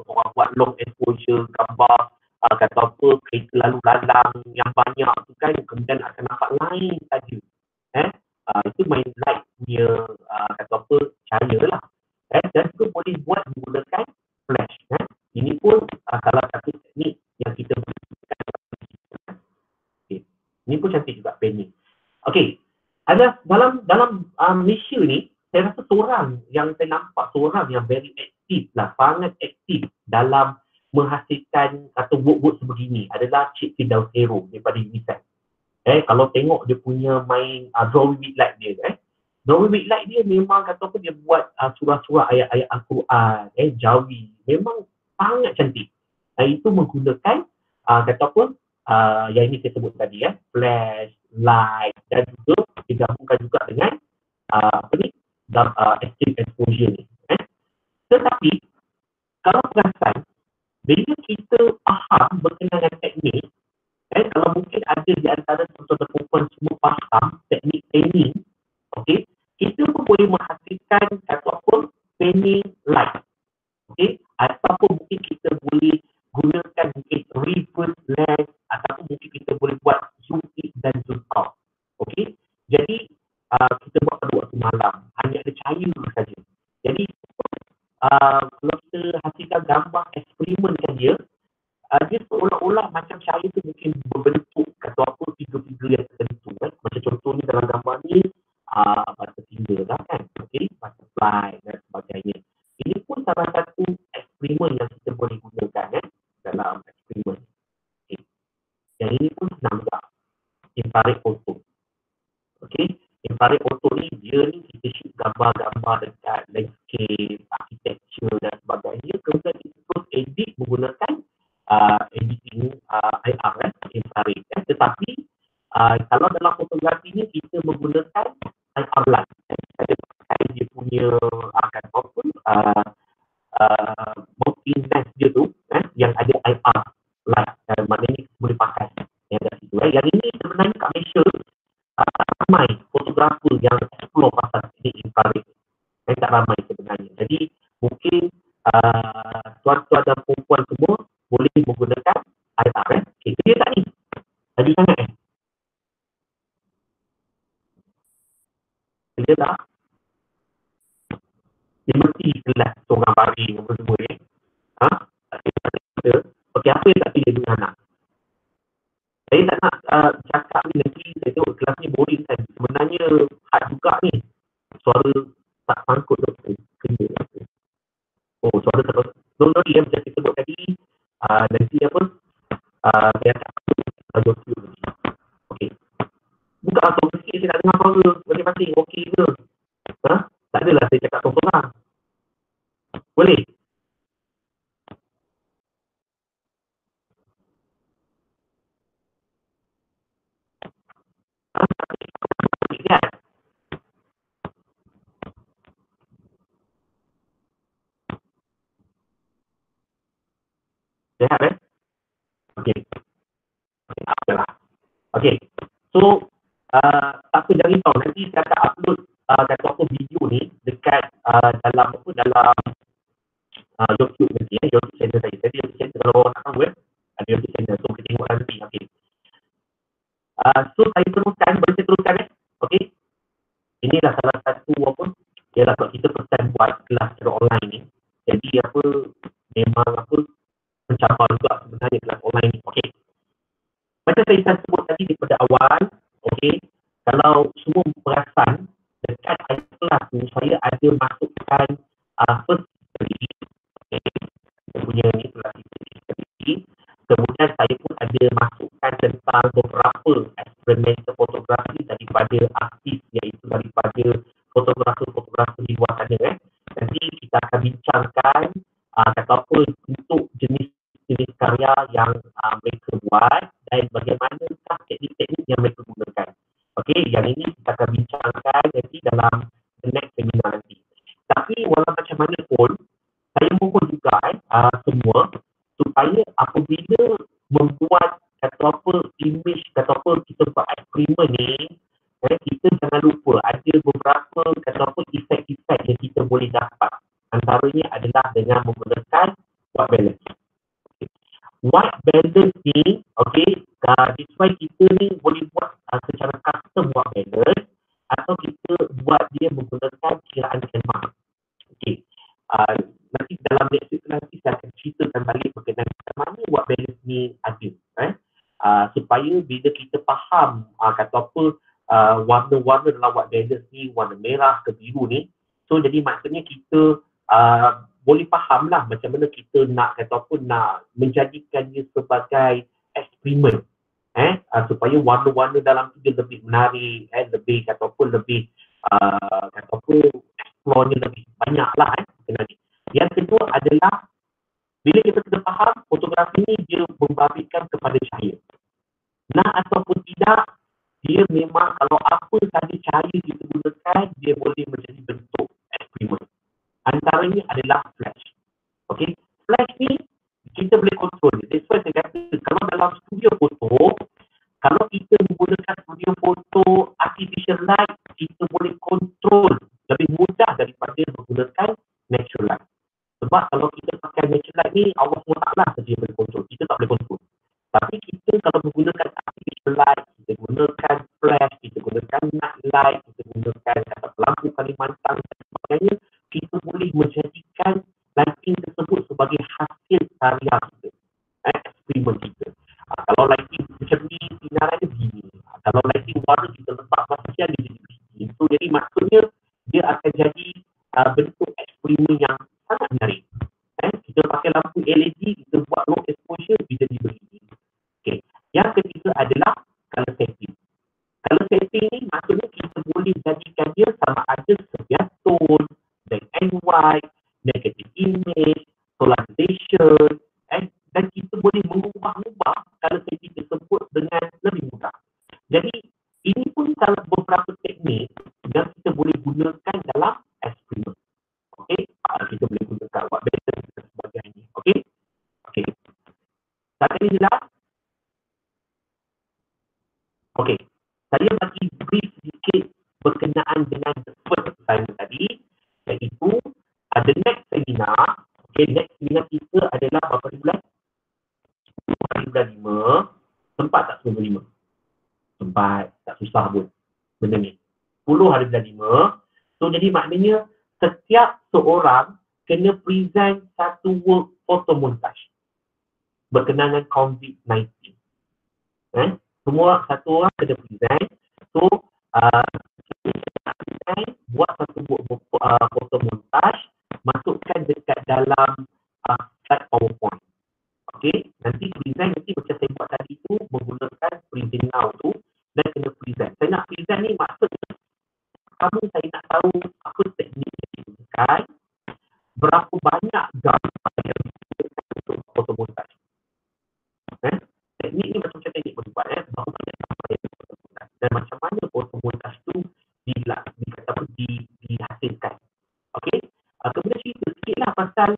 orang buat long exposure gambar kata apa kereta lalu lalang yang banyak tu kan, kemudian akan nampak lain saja. Itu main light punya kata apa cahaya lah. Dan juga boleh buat menggunakan flash. Ini pun salah satu teknik yang kita boleh gunakan. Okay. Ini pun cantik juga pen ni. Okey. Ada dalam Malaysia ni, saya rasa seorang yang saya nampak, seorang yang very aktif lah, sangat aktif dalam menghasilkan atau work sebegini adalah Cik Firdaus Hero daripada UNICEF. Kalau tengok dia punya main drawing with light dia, drawing with light dia memang kata apa dia buat surah-surah ayat-ayat Al-Quran, Jawi, memang sangat cantik. Itu menggunakan kata apa yang ini saya sebut tadi ya, flash, light, dan juga digabungkan juga dengan apa ni, extreme exposure ni. Tetapi kalau perasan, bila kita faham berkenaan dengan teknik, kalau mungkin ada di antara tuan-tuan dan puan semua faham teknik training, okey, kita pun boleh menghasilkan ataupun training light, okey, ataupun mungkin kita boleh gunakan mungkin reverse lens, ataupun mungkin kita boleh buat zoom in dan zoom out, okey. Jadi kita buat pada waktu malam, hanya ada cahaya saja. Jadi kalau kita hasilkan gambar eksperimen saja, dia seolah-olah macam cahaya tu mungkin berbentuk atau apa figure-figure yang tertentu kan. Macam contohnya dalam gambar ni butterfinger lah kan, okay? Butterfly dan sebagainya. Ini pun salah satu eksperimen yang kita boleh gunakan dalam eksperimen. Okay. Yang ini pun senang juga, infrared photo. Okay. Infrared photo ni dia ni kita shoot gambar-gambar dekat landscape, architecture dan sebagainya. Kemudian kita terus edit menggunakan editing IR infrared. Tetapi kalau dalam fotografi ni kita menggunakan IR light. Kita pakai dia punya ataupun mounting lens dia tu yang ada IR light. Maknanya kita boleh pakai yang dari situ. Yang ini sebenarnya kat Malaysia ramai fotografer yang explore pasal teknik infrared. Tak ramai sebenarnya. Jadi mungkin tuan-tuan dan perempuan semua boleh menggunakan IR. Okay, clear tak ni? Tadi sangat clear tak? Dia mesti kelas seorang baring apa semua ni. Tak kira. Okey, apa yang tak clear dengan anak? Saya tak nak cakap ni nanti saya tengok kelas ni boring kan. Sebenarnya hard juga ni. Suara tak sangkut doktor. Kena. Oh, suara tak sangkut. Don't worry ya, macam saya sebut tadi. Nanti apa? Saya akan YouTube lagi. Okey. Buka atau sikit saya nak dengar suara masing-masing. Okey ke? Tak adalah saya cakap sorang-sorang. Boleh? Sihat? Sihat Okey. Okay, lah. Okey. So, tak apa jangan risau. Nanti saya akan upload kata apa video ni dekat dalam YouTube nanti YouTube channel saya. Jadi YouTube channel kalau orang nak tahu ada YouTube channel. So, kita tengok nanti. Okey. So, saya teruskan. Boleh saya teruskan Okey. Inilah salah satu apa ialah kalau kita pesan buat kelas secara online ni. Jadi apa memang apa mencabar juga sebenarnya kelas online ni. Okey. Macam saya sebut tadi daripada awal, okey, kalau semua perasan dekat kelas tu saya ada masukkan first study, okay, saya punya ni kelas study. Kemudian saya pun ada masukkan tentang beberapa eksperimental fotografi daripada artis, iaitu daripada fotografer-fotografer di luar sana. Nanti kita akan bincangkan kata apa untuk jenis karya yang mereka buat dan bagaimanakah teknik-teknik yang mereka gunakan. Okey, yang ini kita akan bincangkan nanti dalam the next seminar nanti. Tapi walau macam mana pun, saya mohon juga semua supaya apabila membuat kata apa image, kata apa kita buat eksperimen ni, kita jangan lupa ada beberapa kata apa efek-efek yang kita boleh dapat. Antaranya adalah dengan menggunakan white balance. White balance ni, okay, this why kita ni boleh buat secara custom white balance atau kita buat dia menggunakan kiraan canvas. Okay. Nanti dalam lecture nanti saya akan ceritakan balik berkenaan mana white balance ni ada. Supaya bila kita faham kata apa warna-warna dalam white balance ni, warna merah ke biru ni, so jadi maksudnya kita boleh faham lah macam mana kita nak kata apa, nak menjadikan dia sebagai eksperimen supaya warna-warna dalam tu dia lebih menarik, lebih kata apa, lebih kata apa, explore-nya lebih banyak lah Yang kedua adalah bila kita faham fotografi ni dia membabitkan kepada cahaya. Nak ataupun tidak, dia memang kalau apa saja cara kita gunakan, dia boleh menjadi bentuk eksperimen. Antaranya adalah flash. Okay? Flash ni kita boleh kontrol. That's why saya kata, kalau dalam studio foto, kalau kita menggunakan studio foto artificial light, kita boleh kontrol lebih mudah daripada menggunakan natural light. Sebab kalau kita pakai natural light ni, Allah SWT saja boleh kontrol. Kita tak boleh kontrol. Tapi kita kalau menggunakan artificial light, kita gunakan flash, kita gunakan night light, kita gunakan lampu Kalimantan dan sebagainya, kita boleh menjadikan lighting tersebut sebagai hasil karya kita, eksperimen kita. Kalau lighting macam ni, sinarannya begini. Kalau lighting warna kita letak pasal dia jadi begini. So, jadi maksudnya dia akan jadi bentuk eksperimen yang sangat menarik. Kita pakai lampu LED, kita buat low exposure, dia jadi begini. Okay. Yang ketiga adalah color setting. Color setting ni maksudnya kita boleh jadikan dia sama ada sebiar tone, black and white, negative image, polarization, dan kita boleh mengubah-ubah color setting tersebut dengan lebih mudah. Jadi ini pun salah beberapa teknik yang kita boleh gunakan dalam eksperimen. Okey, kita boleh gunakan white balance dan sebagainya. Okey, okey. Sampai ini jelas? Okey, saya bagi brief sedikit berkenaan dengan the first assignment tadi, iaitu the next seminar. Okey, next seminar kita adalah berapa bulan? 10 hari bulan 5. Sempat tak 10 bulan 5? Sempat, tak susah pun benda ni. 10 hari bulan 5. So jadi maknanya setiap seorang kena present satu work photo montage berkenaan dengan COVID-19. Semua satu orang kena present. So buat satu foto montage, masukkan dekat dalam slide PowerPoint. Okey, nanti present nanti macam saya buat tadi tu menggunakan present now tu dan kena present. Saya nak present ni maksudnya pertama saya nak tahu apa teknik yang digunakan, berapa banyak gambar yang digunakan untuk foto montage. Teknik ni macam teknik berubah, berapa banyak gambar yang digunakan dan macam mana foto montage tu dihasilkan. Okey, kemudian cerita sikitlah pasal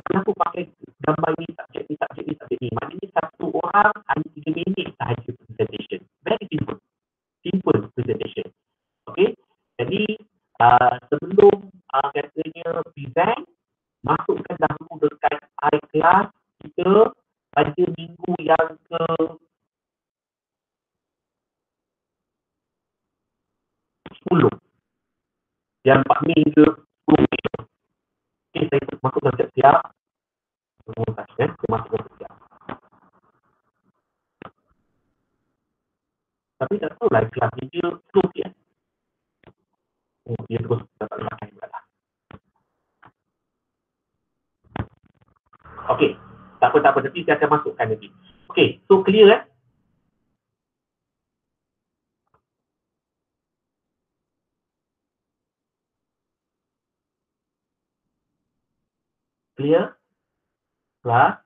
kenapa pakai gambar ni, subjek ni. Maknanya satu orang hanya 3 minit sahaja presentation. Very simple. Simple presentation. Okey, jadi sebelum katanya present, masukkan dahulu dekat iClass kita pada minggu yang ke 10. Yang 4 Mei ke 10 Mei. Okey, saya masukkan siap-siap. Saya masukkan siap. Tapi tak tahu lah kelas ni dia slow sikit. Dia terus dapat makan juga lah. Okey, tak apa. Nanti saya akan masukkan nanti. Okey, so clear Clear? Kelas?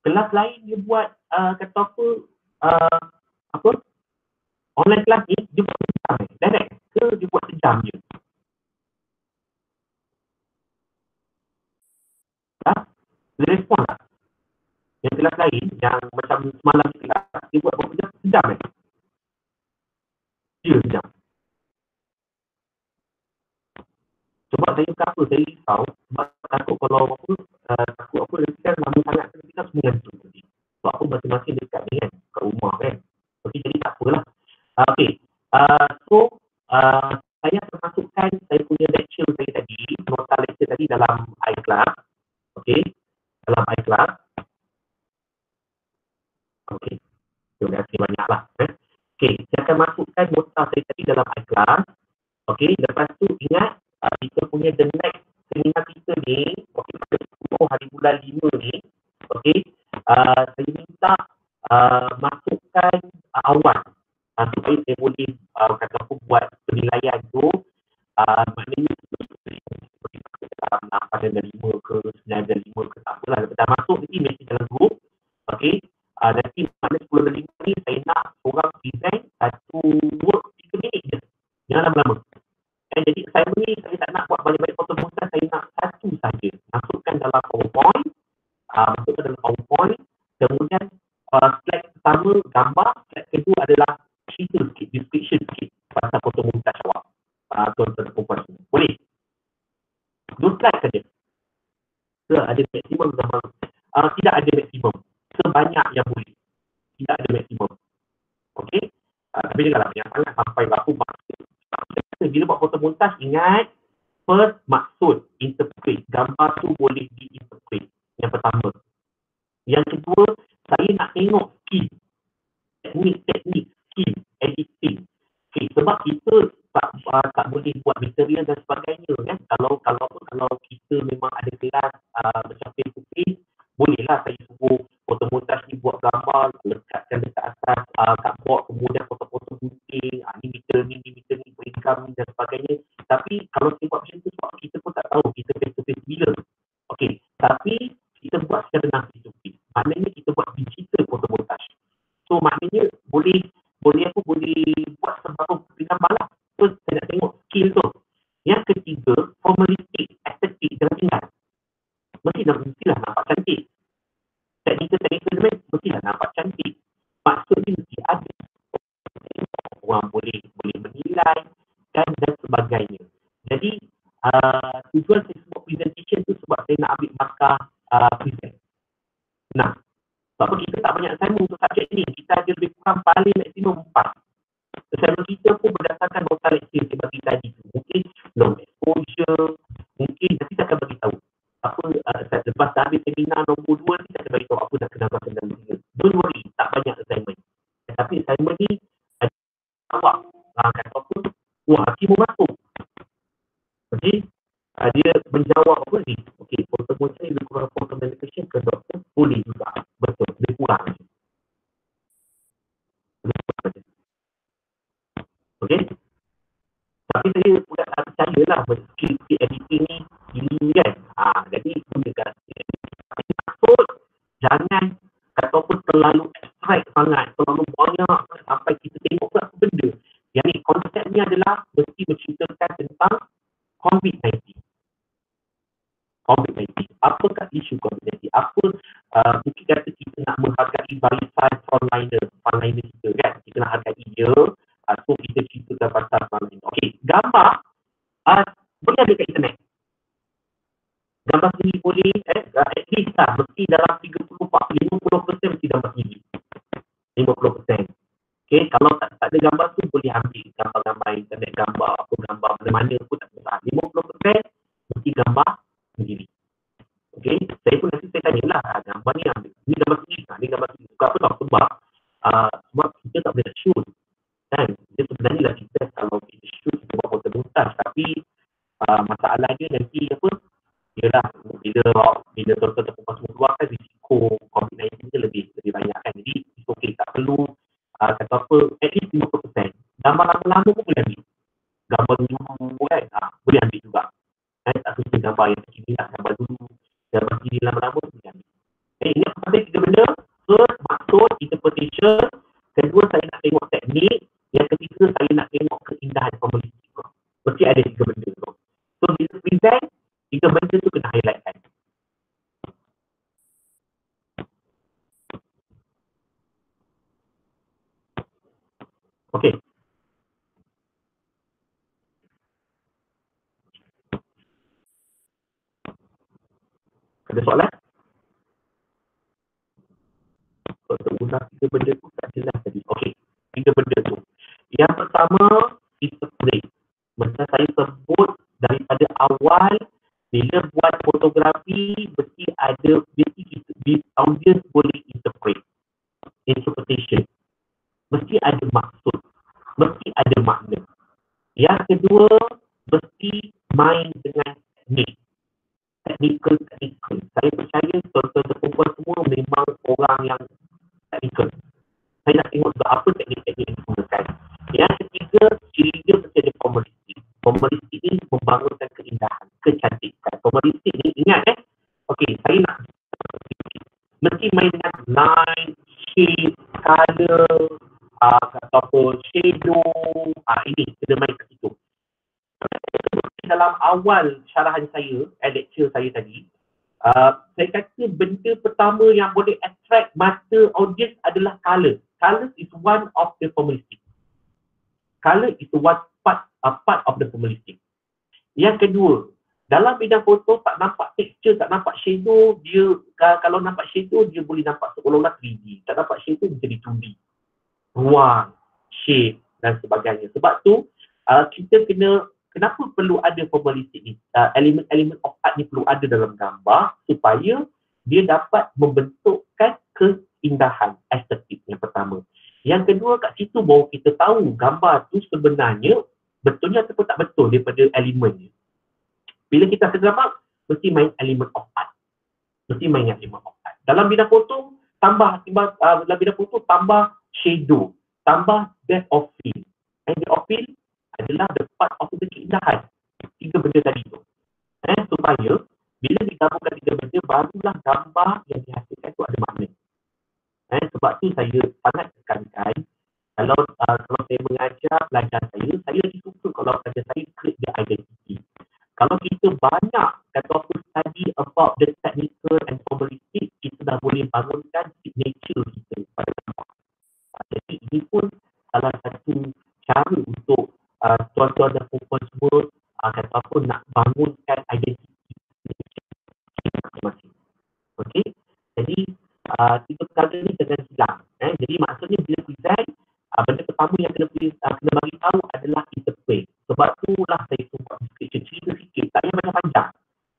Kelas lain dia buat kata apa? Online kelas ni dia buat sejam direct ke dia buat sejam je? Dia respon tak? Yang kelas lain yang macam semalam kelas dia buat berapa jam? Sejam Dia sejam. Sebab saya kata saya risau sebab takut kalau apa takut apa nanti kan lama sangat nanti kan semua ngantuk nanti. Sebab apa masing-masing dekat ni kan kat rumah kan. Okey, jadi tak apalah. Okey. So saya termasukkan saya punya lecture saya tadi, nota lecture tadi dalam iClass. Okey. Dalam iClass. Okey. Terima kasih banyaklah. Okey, saya akan masukkan nota saya tadi dalam iClass. Okey, lepas tu ingat kita punya the next seminar kita ni, okey, pada 10 hari bulan 5 ni, okey, saya minta masukkan awal supaya saya boleh kata apa buat penilaian tu maknanya dalam 8.5 ke 9.5 ke tak apalah, dah masuk nanti mesej dalam grup. Okey, nanti mana 10.5 ni saya nak orang design satu work 3 minit je, jangan lama-lama. Jadi saya ni saya tak nak buat banyak-banyak foto montaj, saya nak satu saja, masukkan dalam PowerPoint, kemudian slide pertama gambar, slide kedua adalah cerita sikit, description sikit pasal foto montaj awak, tuan-tuan dan puan semua. Boleh? 2 slide saja. Ada maksimum gambar. Tidak ada maksimum. Sebanyak yang boleh. Tidak ada maksimum. Okey? Tapi janganlah banyak sangat sampai berapa maksud. Bila buat foto montaj, ingat first maksud, interpret. Gambar tu boleh diinterpret. Yang pertama. Yang kedua, saya nak tengok skill. Teknik, skill, editing. Okay, sebab kita tak boleh buat material dan sebagainya kan. Kalau kita memang ada kelas macam face to face, bolehlah saya suruh foto montaj ni buat gambar, lekatkan dekat atas kat board, kemudian foto-foto gunting, ni meter ni, program ni dan sebagainya. Tapi kalau kita buat macam tu, sebab kita pun tak tahu kita face to face bila. Okey, tapi kita buat secara non face to face. Maknanya kita buat digital foto montaj. So maknanya boleh buat sebaru gambar lah. So saya nak tengok skill tu. Yang ketiga, formalistik, estetik, jangan tinggal. Mestilah nampak cantik. Teknikal mestilah nampak cantik. Maksudnya mesti ada. Orang boleh menilai dan sebagainya. Jadi tujuan saya sebut presentation tu sebab saya nak ambil markah present. Nah, sebab kita tak banyak assignment untuk subjek ni. Kita ada lebih kurang paling maksimum 4. Assignment kita pun berdasarkan nota lektur saya bagi tadi. Mungkin long exposure, mungkin nanti saya akan bagi tahu. Lepas dah habis seminar nombor 2 ni, saya akan bagi tahu apa dah kena bahasa dalam dia. Don't worry, tak banyak assignment. Tapi assignment ni, awak kata apa, hakim mau masuk. Okey, dia menjawab apa ni? Okey, foto saya lebih kurang foto medication ke doktor, boleh juga. Betul, lebih kurang. Okey, tapi saya pula tak percayalah skill editing ni kan. Jadi gunakan maksud, jangan ataupun terlalu abstrak sangat, terlalu banyak sampai kita tengok apa benda. Yang ni konsepnya adalah mesti menceritakan tentang COVID-19. Apakah isu COVID-19? Apa mungkin kata kita nak menghargai barisan frontliner kita kan? Kita nak hargai dia. So kita ceritakan pasal frontliner. Okey, gambar boleh ada kat internet. Gambar sendiri boleh, at least lah, mesti dalam 50% mesti gambar sendiri. 50%. Okay, kalau tak ada gambar tu boleh ambil gambar-gambar internet, gambar mana-mana pun tak masalah. 50% mesti gambar sendiri. Okay, saya pun nanti saya tanyalah, gambar ni ambil. Ni gambar sendiri, ni gambar sendiri. Sebab apa tau? Sebab kita tak boleh shoot. Kan? Dia sebenarnya lah kita, kalau kita shoot, kita buat foto montaj. Tapi masalahnya nanti apa? Ialah bila doktor semua keluar kan, risiko COVID-19 tu lebih banyak kan. Jadi it's okay, tak perlu kata apa, at least 50%. Gambar lama-lama pun boleh ambil. Gambar dulu kan, boleh ambil juga. Tak susah gambar yang kecil lah, gambar dulu. Gambar sini lama-lama boleh ambil. Ini apa sampai 3 benda. First, maksud, interpretation. Kedua, saya nak tengok teknik. Yang ketiga, saya nak tengok keindahan formalistik. Mesti ada 3 benda tu. So, bila present, 3 benda tu kena highlightkan. Okey. Ada soalan? Ulang 3 benda tu tak jelas tadi. Okey, 3 benda tu. Yang pertama, interpret. Macam saya sebut daripada awal, bila buat fotografi, mesti ada, audience boleh interpret. Interpretation. Mesti ada maksud. Mesti ada makna. Yang kedua, mesti main dengan teknik. Technical. Saya percaya tuan-tuan perempuan semua memang orang yang technical. Saya nak tengok juga apa teknik-teknik yang digunakan. Yang ketiga, ciri dia mesti ada formalistik. Formalistik ni kecantikan. Formalistik ni ingat okey, saya nak mesti main dengan line, shape, color, ataupun shadow, ini kena main kat situ. Dalam awal syarahan saya, lecture saya tadi, saya kata benda pertama yang boleh attract mata audience adalah color. Color is one of the formalistic. Color is one part of the formalistic. Yang kedua, dalam bidang foto tak nampak texture, tak nampak shadow, dia kalau nampak shadow dia boleh nampak seolah-olah 3D. Tak nampak shadow dia jadi 2D. Ruang, shape dan sebagainya. Sebab tu kita kena, kenapa perlu ada formalistik ni? Elemen-elemen of art ni perlu ada dalam gambar supaya dia dapat membentukkan keindahan estetik yang pertama. Yang kedua, kat situ baru kita tahu gambar tu sebenarnya betulnya ataupun tak betul daripada elemennya. Bila kita segambar, mesti main elemen of art. Mesti main elemen of art. Dalam bidang foto, dalam bidang foto tambah shadow, tambah depth of field. And depth of field adalah the part of the keindahan. Tiga benda tadi tu. Supaya bila digabungkan tiga benda, barulah gambar yang dihasilkan tu ada makna. Sebab tu saya sangat tekankan, kalau saya mengajar pelajar saya lagi suka kalau pelajar saya create the identity. Kalau kita banyak kata apa study about the technical and formalistic, kita dah boleh bangunkan signature kita pada gambar. Jadi ini pun salah satu cara untuk tuan-tuan dan perempuan semua kata apa nak bangunkan identiti masing-masing. Okey, jadi tiga perkara ni jangan hilang. Jadi maksudnya bila present, benda pertama yang kena bagi tahu adalah interpret. Sebab itulah saya buat description cerita sikit, tak payah panjang.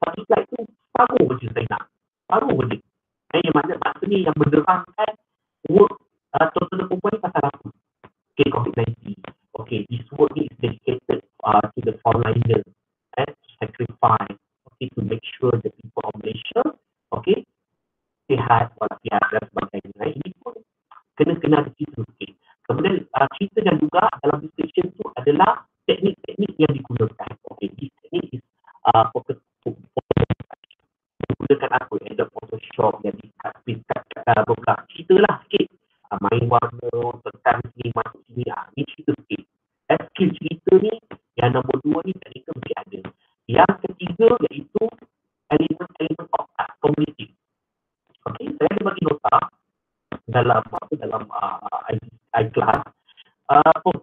Satu slide tu separuh je saya nak. Separuh je. Yang maksudnya yang menerangkan work tuan-tuan dan perempuan ni pasal apa. Okay, COVID-19. Okay, this work is dedicated to the frontliner, to sacrifice, okay, to make sure the people of Malaysia, okay, sihat, walafiat dan sebagainya. Ini pun kena ada cerita sikit. Kemudian cerita dan juga dalam description tu adalah teknik-teknik yang digunakan. Okay, this teknik is menggunakan apa? Ada Photoshop yang dikat beberapa cerita lah sikit. Main warna, tekan sini, masuk sini. Ni cerita sikit. Skill cerita ni, yang nombor 2 ni teknikal mesti ada. Yang ketiga iaitu elemen-elemen of art, community. Okay, saya ada bagi nota dalam iClass.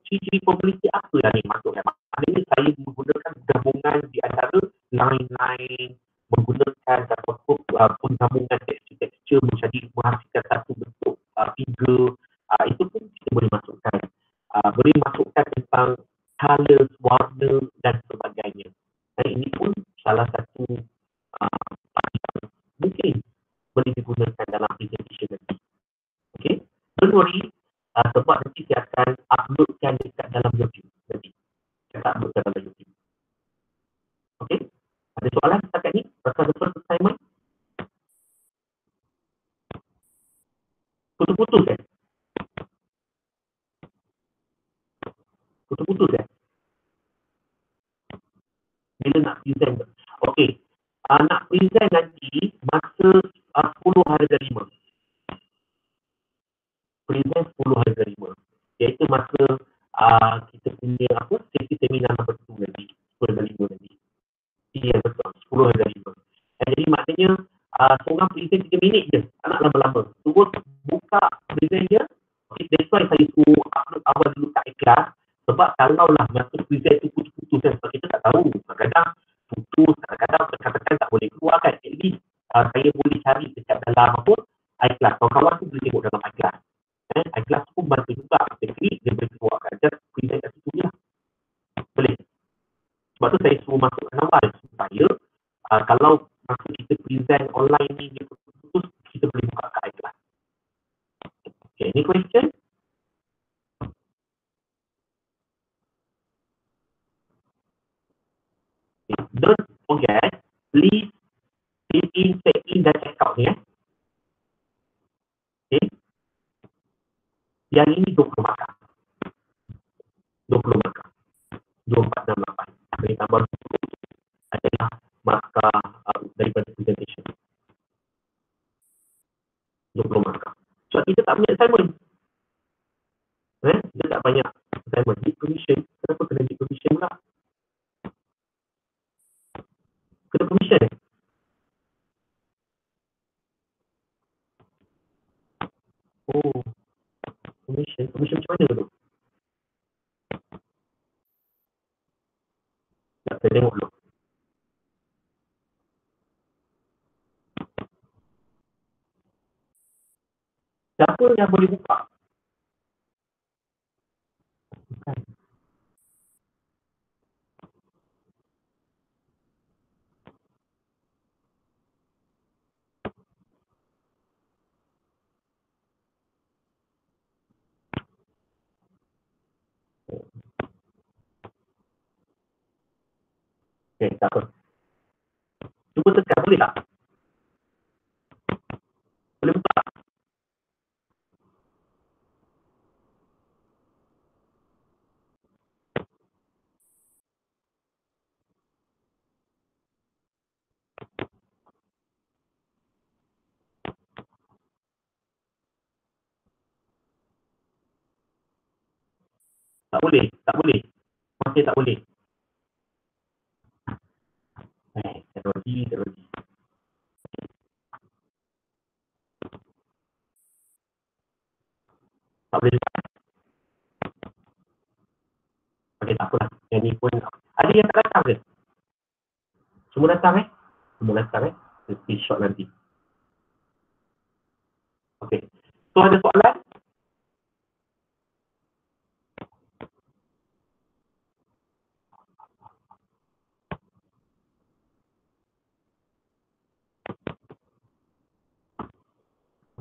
Ciri-ciri community apa yang ni masuk? Maknanya saya menggunakan gabungan di antara line-line, menggunakan penggabungan tekstur-tekstur menjadi menghasilkan satu bentuk figure. Itu pun kita boleh masukkan. Boleh masukkan tentang colour, warna dan sebagainya. Dan ini pun salah satu mungkin boleh digunakan dalam presentation nanti. Okay, don't worry, sebab nanti saya akan uploadkan dekat dalam YouTube nanti. Saya akan uploadkan dalam YouTube. Okay, ada soalan setakat ni pasal the first assignment? Putus-putus Putus-putus bila nak present? Okay, nak present nanti masa 10 hari ke-5. Present 10 hari ke-5. Iaitu masa kita punya sesi seminar nombor 2 nanti. 10 hari ke-5 nanti. Ya, betul. 10 hari ke-5. Jadi maknanya seorang present 3 minit je. Tak nak lama-lama. Terus buka present dia. Okay, that's why saya suruh upload awal dulu kat ikhlas. Sebab kalau lah masa present tu putus-putus kan. Sebab kita tak tahu. Kadang-kadang putus, kadang-kadang katakan tak boleh keluar kan. At least saya boleh cari dekat dalam iClass. Kawan-kawan tu boleh tengok dalam iClass. iClass pun bantu juga. Kita klik, dia boleh keluarkan. Just present kat situ je lah. Boleh. Sebab tu saya suruh masukkan awal. Supaya kalau masa kita present online ni, dia putus, kita boleh buka kat iClass. Okay, any question? Okay. Don't forget, please fill in, check in dan check out ni. Okay. Yang ini 20 markah. 20 markah. 2468. Jadi tambah adalah markah daripada presentation. 20 markah. So kita tak punya assignment. Kita tak banyak assignment. Deep permission. Kenapa kena deep permission pula? Kena permission. Oh, permission. Permission macam mana tu? Tak, saya tengok dulu. Siapa yang boleh buka? Bukan. Okay, tak apa. Cuba tekan, boleh tak? Boleh buka? Tak boleh, tak boleh. Masih tak boleh. Teknologi. Tak boleh juga. Okay, tak apalah. Yang ni pun, ada yang tak datang ke? Semua datang Semua datang Screenshot nanti. Okay. So ada soalan?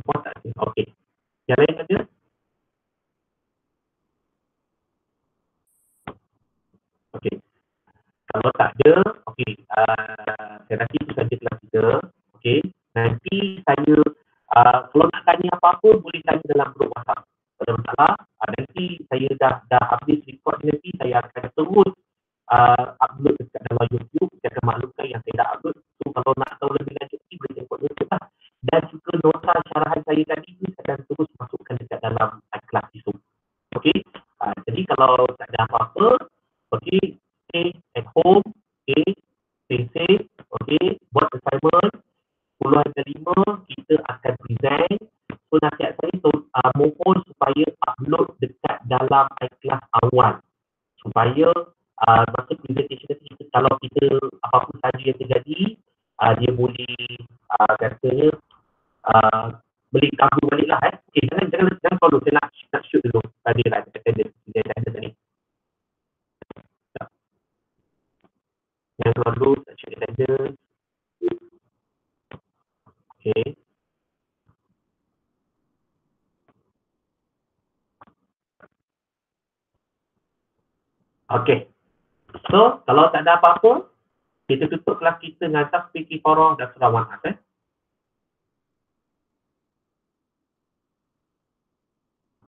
Semua tak ada. Okay. Yang lain ada? Okay. Kalau tak ada, okay. Saya rasa itu saja kelas kita. Okay. Nanti saya, kalau nak tanya apa-apa, boleh tanya dalam grup WhatsApp. Kalau masalah, nanti saya dah habis record nanti, saya akan terus upload dekat dalam YouTube. Saya akan maklumkan yang saya dah upload. So kalau nak tahu lebih lanjut, boleh tengok YouTube lah. Dan juga nota syarahan saya tadi ni, saya akan terus masukkan dekat dalam kelas itu. Okay. Jadi kalau tak ada apa-apa, okay, stay at home, okay, stay safe, okay, buat assignment, 10/5 kita akan present. So nasihat saya mohon supaya upload dekat dalam kelas awal. Supaya masa presentation nanti kita, kalau kita apa-apa saja yang terjadi, dia boleh katanya boleh cover balik lah. Okay, jangan follow, saya nak shoot dulu. Tadi lah, dia ada tadi. Yang follow, tak shoot dia ada. Okay. Okay. So, kalau tak ada apa-apa, kita tutup kelas kita dengan tasbih kifarah dan selawat.